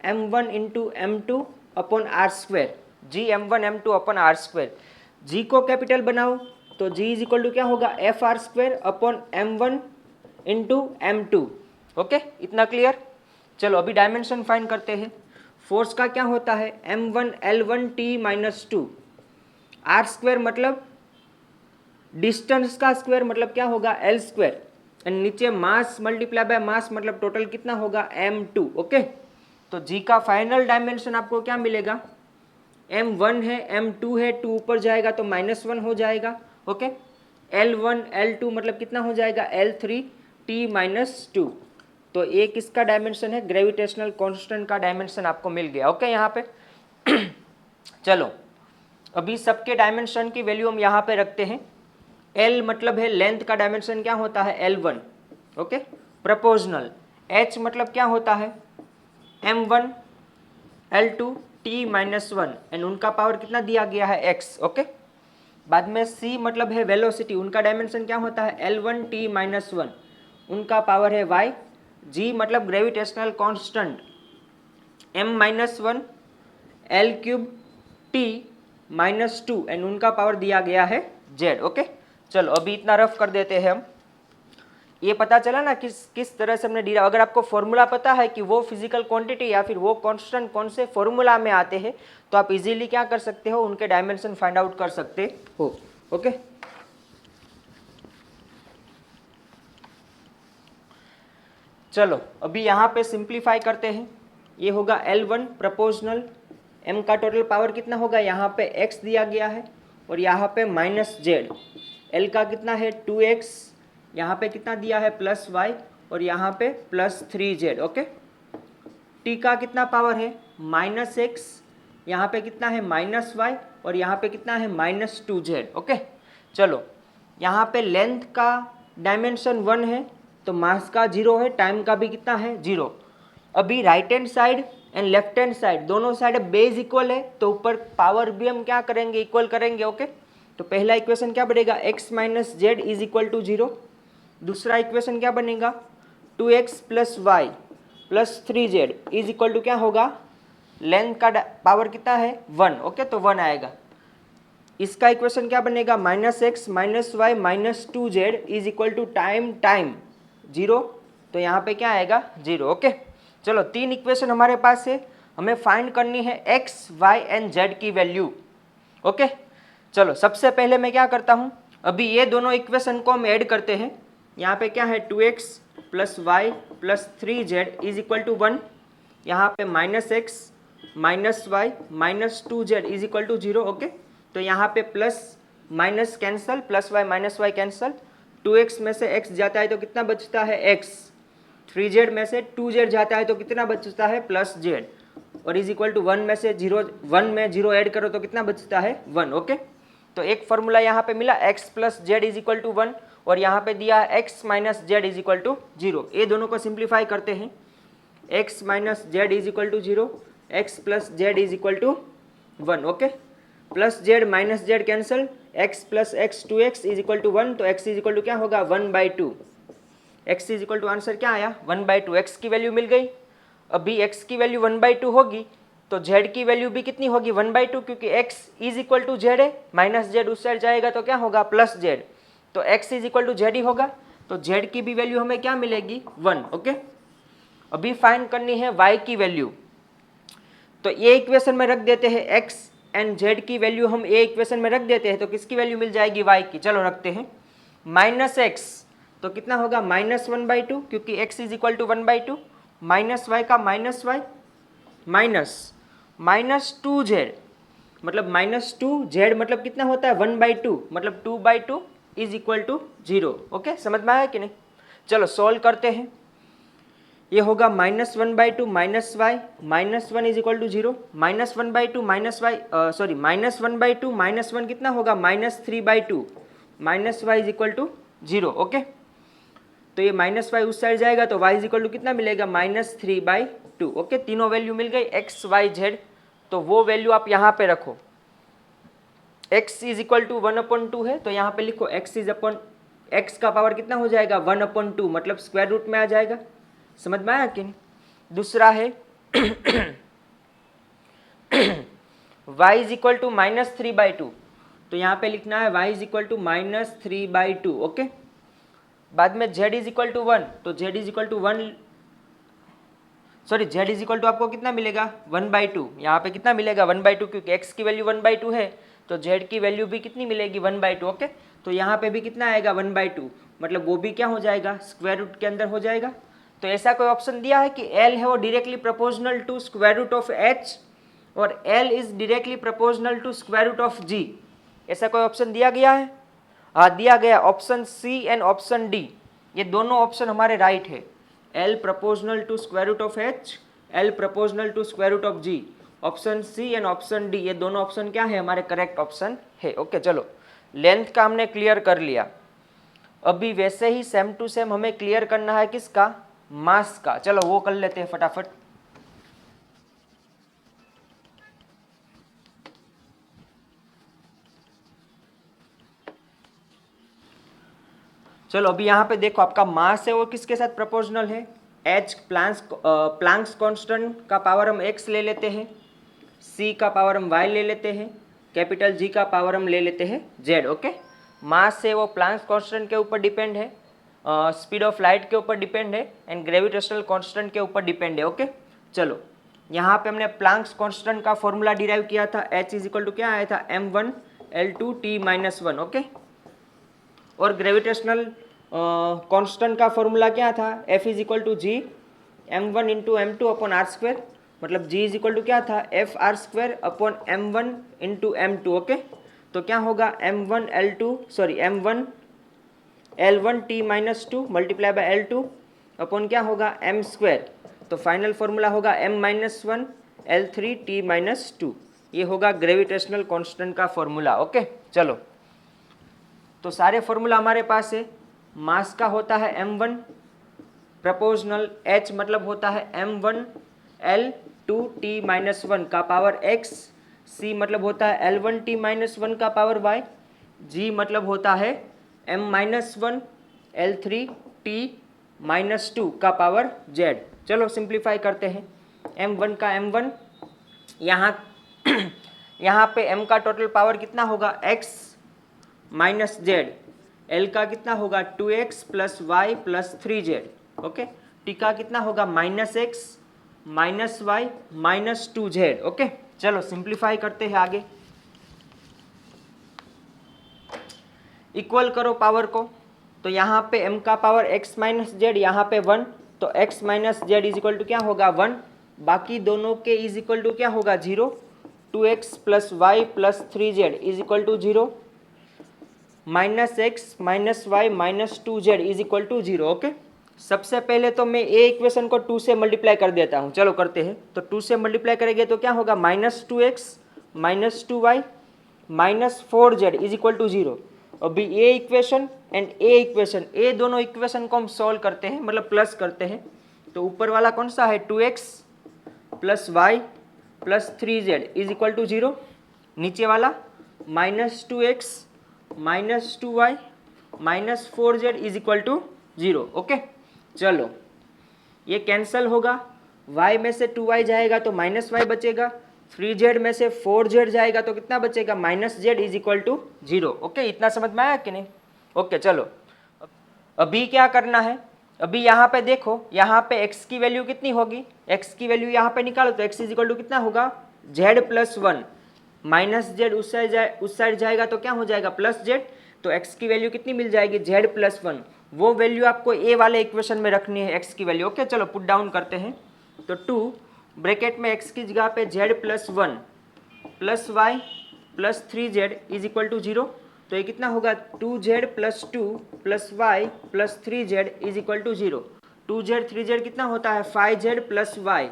m1 × m2/r²। G m1 m2 अपन r²। G को कैपिटल बनाओ तो G = क्या होगा? Fr²/m1 × m2। ओके, इतना क्लियर? चलो अभी डायमेंशन फाइंड करते हैं। फोर्स का क्या होता है? m1 L1 T-2। r² मतलब डिस्टेंस का स्क्वायर, मतलब क्या होगा? L²। एंड नीचे मास मल्टीप्लाई बाय मास, मतलब टोटल कितना होगा? m2। ओके, तो G का फाइनल डायमेंशन आपको क्या मिलेगा? m1 है, m2 है, 2 ऊपर जाएगा तो -1 हो जाएगा। ओके, L1 L2 मतलब कितना हो जाएगा? L3 T-2। तो ये किसका डायमेंशन है? ग्रेविटेशनल कांस्टेंट का डायमेंशन आपको मिल गया। ओके, यहाँ पे चलो अभी सबके डायमेंशन की वैल्यू हम यहाँ पे रखते हैं। L मतलब है लेंथ का डायमेंशन क्या होता है? L1। Okay, proportional. H मतलब क्या होता है? m1 L2 T-1 एंड उनका पावर कितना दिया गया है? x। ओके, बाद में C मतलब है वेलोसिटी, उनका डायमेंशन क्या होता है? L1 T-1, उनका पावर है y। G मतलब gravitational constant, m-1 L³ T-2 and उनका पावर दिया गया है z। ओके, चलो अभी इतना रफ कर देते हैं हम। ये पता चला ना किस तरह से हमने डिराइव। अगर आपको फॉर्मूला पता है कि वो फिजिकल क्वांटिटी या फिर वो कांस्टेंट कौन से फॉर्मूला में आते हैं, तो आप इजीली क्या कर सकते हो? उनके डायमेंशन फाइंड आउट कर सकते हो। ओके, चलो अभी यहाँ पे सिंप्लीफाई करते हैं। ये होगा L1 प्रोपोर्शनल, m का टोटल पावर कितना होगा? यहाँ पे x दिया गया है और यहाँ पे -z। L का कितना है? 2x, यहाँ पे कितना दिया है? +y और यहाँ पे +3z। ओके, t का कितना पावर है? -x, यहाँ पे कितना है? -y और यहाँ पे कितना है? -2z। ओके, चलो यहाँ पे लेंथ का डायमेंशन 1 है तो मास का 0 है, टाइम का भी कितना है? 0। अभी right hand side and left hand side दोनों साइड बेस इक्वल है, तो ऊपर पावर भी हम क्या करेंगे? इक्वल करेंगे। ओके, तो पहला इक्वेशन क्या बनेगा? x - z = 0। दूसरा इक्वेशन क्या बनेगा? 2x + y + 3z = क्या होगा? लेंथ का पावर कितना है? 1। ओके, तो 1 आएगा। इसका इक्वेशन क्या बनेगा? -x - y - 2z = टाइम 0, तो यहाँ पे क्या आएगा? 0। ओके, चलो 3 इक्वेशन हमारे पास है, हमें फाइंड करनी है x, y एंड z की वैल्यू। ओके, चलो सबसे पहले मैं क्या करता हूँ? अभी ये दोनों इक्वेशन को हम ऐड करते हैं। यहाँ पे क्या है? 2x + y + 3z = 1। यहाँ पे -x - y - 2z = 0। ओके, तो यहाँ पे plus minus cancel, +y - cancel. 2x में से x जाता है तो कितना बचता है? x। 3z में से 2z जाता है तो कितना बचता है? +z। और इज इक्वल टू 1 में से 0, 1 में 0 ऐड करो तो कितना बचता है 1। ओके, तो एक फॉर्मूला यहाँ पे मिला x plus Z is equal to 1 और यहाँ पे दिया है x minus Z is equal to 0। ये दोनों को सिंप्लीफाई करते हैं, x minus Z is equal to 0, x plus Z is equal to 1। Okay, plus Z minus Z cancel, x plus X 2x is equal to 1, तो x is equal to क्या होगा 1/2। x is equal to answer क्या आया 1/2। x की value मिल गई। अभी x की value 1/2 होगी तो z की वैल्यू भी कितनी होगी 1/2, क्योंकि x is equal to Z है, माइनस जेड उस साइड जाएगा तो क्या होगा प्लस जेड, तो x is equal to Z ही होगा। तो z की भी वैल्यू हमें क्या मिलेगी 1। ओके, अभी फाइंड करनी है y की वैल्यू, तो ये इक्वेशन में रख देते हैं x एंड z की वैल्यू हम ये इक्वेशन में रख देते हैं, तो किसकी वैल्यू मिल जाएगी y की, चलो रखते हैं। माइनस x तो कितना होगा -1/2, क्योंकि x is equal to 1/2, minus y का माइनस y माइनस 2z, मतलब -2z मतलब कितना होता है 1/2, मतलब 2/2 इज इक्वल टू 0। ओके, समझ में आया कि नहीं? चलो सॉल्व करते हैं। ये होगा -1/2 minus y minus 1 is equal to 0, -1/2 minus y sorry -1/2 minus 1 कितना होगा -3/2, minus y is equal to 0। Okay, तो ये माइनस y उस साइड जाएगा तो y इज इक्वल टू कितना मिलेगा -3/2। ओके, तीनों वैल्यू मिल गई x y z, तो वो वैल्यू आप यहाँ पे रखो। x इज इक्वल टू 1/2 है तो यहाँ पे लिखो x का पावर कितना हो जाएगा 1/2, मतलब स्क्वायर रूट में आ जाएगा। समझ में आया कि नहीं? दूसरा है y इज इक्वल टू -3/2, तो यहाँ पे लिखना है y is equal to -3/2। Okay, बाद में z इज इक्वल टू 1, तो z is equal to 1 sorry z is equal to आपको कितना मिलेगा 1/2, यहाँ पे कितना मिलेगा 1/2, क्योंकि x की वैल्यू 1/2 है तो z की वैल्यू भी कितनी मिलेगी 1/2। ओके, तो यहाँ पे भी कितना आएगा 1/2, मतलब वो भी क्या हो जाएगा स्क्वायर रूट के अंदर हो जाएगा। तो ऐसा कोई ऑप्शन दिया है कि L है वो directly proportional to square root of H और L is directly proportional to square root of G, ऐसा कोई ऑप्शन दिया गया है? हाँ, दिया गया, option C and option D, ये दोनों ऑप्शन हमारे राइट है। L proportional to square root of H, L proportional to square root of G, option C and option D, ये दोनों ऑप्शन क्या है हमारे करेक्ट ऑप्शन है। ओके, चलो लेंथ का हमने क्लियर कर लिया। अभी वैसे ही सेम टू सेम हमें क्लियर करना है किसका, मास का। चलो वो कर लेते हैं फटाफट। चलो अभी यहाँ पे देखो आपका मास है वो किसके साथ प्रोपोर्शनल है, h प्लैंक्स कांस्टेंट का पावर हम x ले लेते हैं, c का पावर हम y ले लेते हैं, कैपिटल G का पावर हम ले लेते हैं z। ओके, मास है वो प्लैंक्स कांस्टेंट के ऊपर डिपेंड है, स्पीड ऑफ लाइट के ऊपर डिपेंड है एंड ग्रेविटेशनल कांस्टेंट के ऊपर डिपेंड है। ओके, चलो यहाँ पे हमने प्लैंक्स कांस्टेंट का फॉर्मूला डिराइव किया था, h इज इक्वल टू क्या आया था m1L2T-1। ओके, और ग्रेविटेशनल कांस्टेंट का फॉर्मूला क्या था, F is equal to G m1 into m2 upon R square, मतलब g इज इक्वल टू क्या था FR square upon m1 into m2। Okay, तो क्या होगा m1L1T-2 multiply by L2 upon क्या होगा m स्क्वायर, तो फाइनल फॉर्मूला होगा m-1L3T-2, ये होगा ग्रेविटेशनल कांस्टेंट का फॉर्मूला। ओके, चलो तो सारे फॉर्मूला हमारे पास है। मास का होता है m1 प्रोपोर्शनल, h मतलब होता है m1L2T-1 का पावर x, c मतलब होता है L1T-1 का पावर y, g मतलब होता है m-1L3T-2 का पावर z। चलो सिंप्लीफाई करते हैं, m1 का m1 यहाँ पे m का टोटल पावर कितना होगा x माइनस जेड, L का कितना होगा 2x plus Y plus 3z। Okay, T का कितना होगा -x minus Y minus 2z। Okay, चलो सिंप्लीफाई करते हैं आगे, इक्वल करो पावर को, तो यहाँ पे m का पावर x माइनस जेड, यहाँ पे 1, तो x minus Z is equal to क्या होगा 1, बाकी दोनों के इज इक्वल टू क्या होगा 0, 2x plus Y plus 3z is equal to 0, minus X minus Y minus 2z is equal to 0। Okay, सबसे पहले तो मैं ए इक्वेशन को 2 से मल्टीप्लाई कर देता हूँ, चलो करते हैं। तो 2 से मल्टीप्लाई करेंगे तो क्या होगा, -2x -2y -4z is equal to 0। अभी ए इक्वेशन एंड ए इक्वेशन, ए दोनों इक्वेशन को हम सॉल्व करते हैं, मतलब प्लस करते हैं। तो ऊपर वाला कौन सा है, 2x + y + 3z is equal to 0। नीचे वाला -2x -2y -4z is equal to 0। Okay, चलो ये कैंसल होगा, y में से 2y जाएगा तो -y बचेगा, 3z में से 4z जाएगा तो कितना बचेगा, -z is equal to 0। Okay, इतना समझ में आया कि नहीं? ओके, चलो अभी क्या करना है, अभी यहाँ पे देखो, यहाँ पे x की वैल्यू कितनी होगी, x की वैल्यू यहाँ पे निकालो तो x इज इक्वल टू कितना होगा, z + 1 -z उस साइड जाएगा तो क्या हो जाएगा, +z। तो x की वैल्यू कितनी मिल जाएगी, z + 1। वो वैल्यू आपको a वाले इक्वेशन में रखनी है, x की वैल्यू। ओके, चलो पुट डाउन करते हैं। तो 2 ब्रैकेट में x की जगह पे z + 1 + y + 3z is equal to 0। तो ये कितना होगा, 2z + 2 + y + 3z is equal to 0। 2z 3z कितना होता है, 5z + y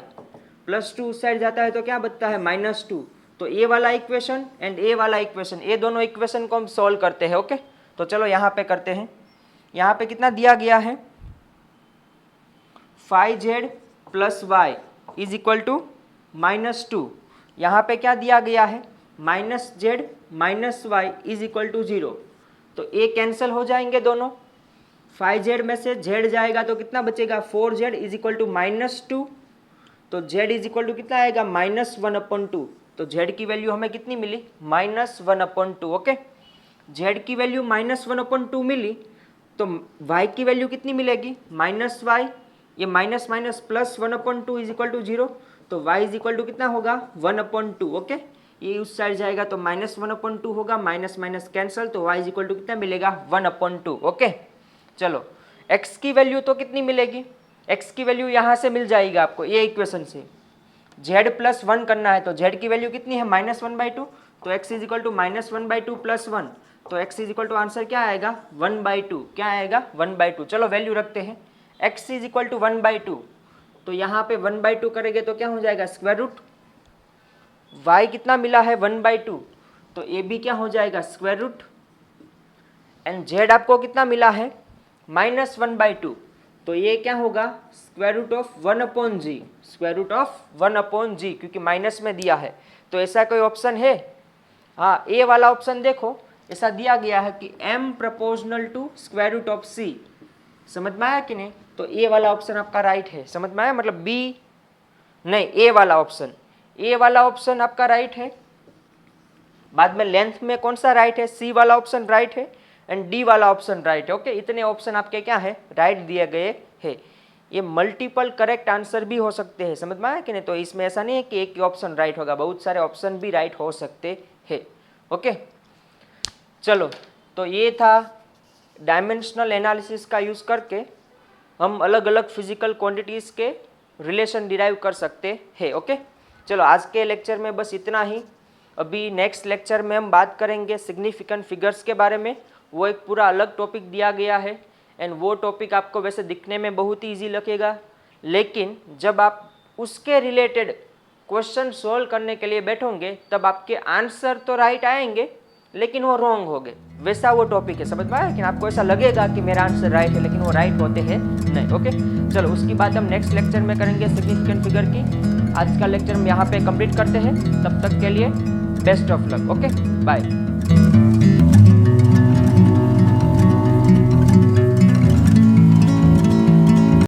+ 2 साइड जाता है तो क्या बचता है, -2। तो ए वाला इक्वेशन एंड ए वाला इक्वेशन, ये दोनों इक्वेशन को हम सॉल्व करते हैं। ओके, तो चलो यहाँ पे करते हैं। यहाँ पे कितना दिया गया है, 5z + y is equal to -2। यहाँ पे क्या दिया गया है, -z -y is equal to 0। तो ए कैंसिल हो जाएंगे दोनों, 5z में से z जाएगा तो कितना बचेगा, 4z इज इक्वल टू -2। तो z इज इक्वल टू कितना आएगा, -1/2। तो z की वैल्यू हमें कितनी मिली, -1/2। ओके, z की वैल्यू -1/2 मिली, तो y की वैल्यू कितनी मिलेगी, -y, ये minus minus plus 1/2 is equal to 0। तो y इज इक्वल टू कितना होगा, 1/2। ओके, ये उस साइड जाएगा तो -1/2 होगा, माइनस माइनस कैंसल, तो y इज इक्वल टू कितना मिलेगा, 1/2। ओके, चलो x की वैल्यू तो कितनी मिलेगी, x की वैल्यू यहाँ से मिल जाएगी आपको, ये इक्वेशन से z + 1 करना है तो z की वैल्यू कितनी है, -1/2। तो x इज इक्वल टू -1/2 + 1, तो x is equal to answer क्या आएगा, 1/2। क्या आएगा, 1/2। चलो वैल्यू रखते हैं, x इज इक्वल टू 1/2। तो यहाँ पे 1/2 करेंगे तो क्या हो जाएगा, स्क्वायर रूट। y कितना मिला है, 1/2, तो ये भी क्या हो जाएगा, स्क्वायर रूट। एंड z आपको कितना मिला है, -1/2, तो ये क्या होगा, square root of 1/g, square root of 1/g, क्योंकि माइनस में दिया है। तो ऐसा कोई ऑप्शन है, हाँ ए वाला ऑप्शन देखो, ऐसा दिया गया है कि m proportional to square root of c। समझ में आया कि नहीं? तो ए वाला ऑप्शन आपका राइट है। समझ में आया, मतलब बी नहीं, ए वाला ऑप्शन, ए वाला ऑप्शन आपका राइट है। बाद में लेंथ में कौन सा राइट है, सी वाला ऑप्शन राइट है एंड डी वाला ऑप्शन राइट है। ओके, इतने ऑप्शन आपके क्या है, राइट दिए गए हैं। ये मल्टीपल करेक्ट आंसर भी हो सकते हैं। समझ में आया कि नहीं? तो इसमें ऐसा नहीं है कि एक ही ऑप्शन राइट होगा, बहुत सारे ऑप्शन भी राइट हो सकते हैं। ओके, चलो तो ये था डायमेंशनल एनालिसिस का यूज़ करके हम अलग अलग फिजिकल क्वांटिटीज़ के रिलेशन डिराइव कर सकते हैं। ओके, चलो आज के लेक्चर में बस इतना ही। अभी नेक्स्ट लेक्चर में हम बात करेंगे सिग्निफिकेंट फिगर्स के बारे में। वो एक पूरा अलग टॉपिक दिया गया है एंड वो टॉपिक आपको वैसे दिखने में बहुत ही ईजी लगेगा, लेकिन जब आप उसके रिलेटेड क्वेश्चन सॉल्व करने के लिए बैठोगे तब आपके आंसर तो राइट आएंगे लेकिन वो रॉन्ग होंगे, वैसा वो टॉपिक है। समझ में आया? लेकिन आपको ऐसा लगेगा कि मेरा आंसर राइट है लेकिन वो राइट होते हैं नहीं। ओके, चलो उसकी बात हम नेक्स्ट लेक्चर में करेंगे सिग्निफिकेंट फिगर की। आज का लेक्चर हम यहाँ पे कंप्लीट करते हैं, तब तक के लिए best of luck. Okay, bye.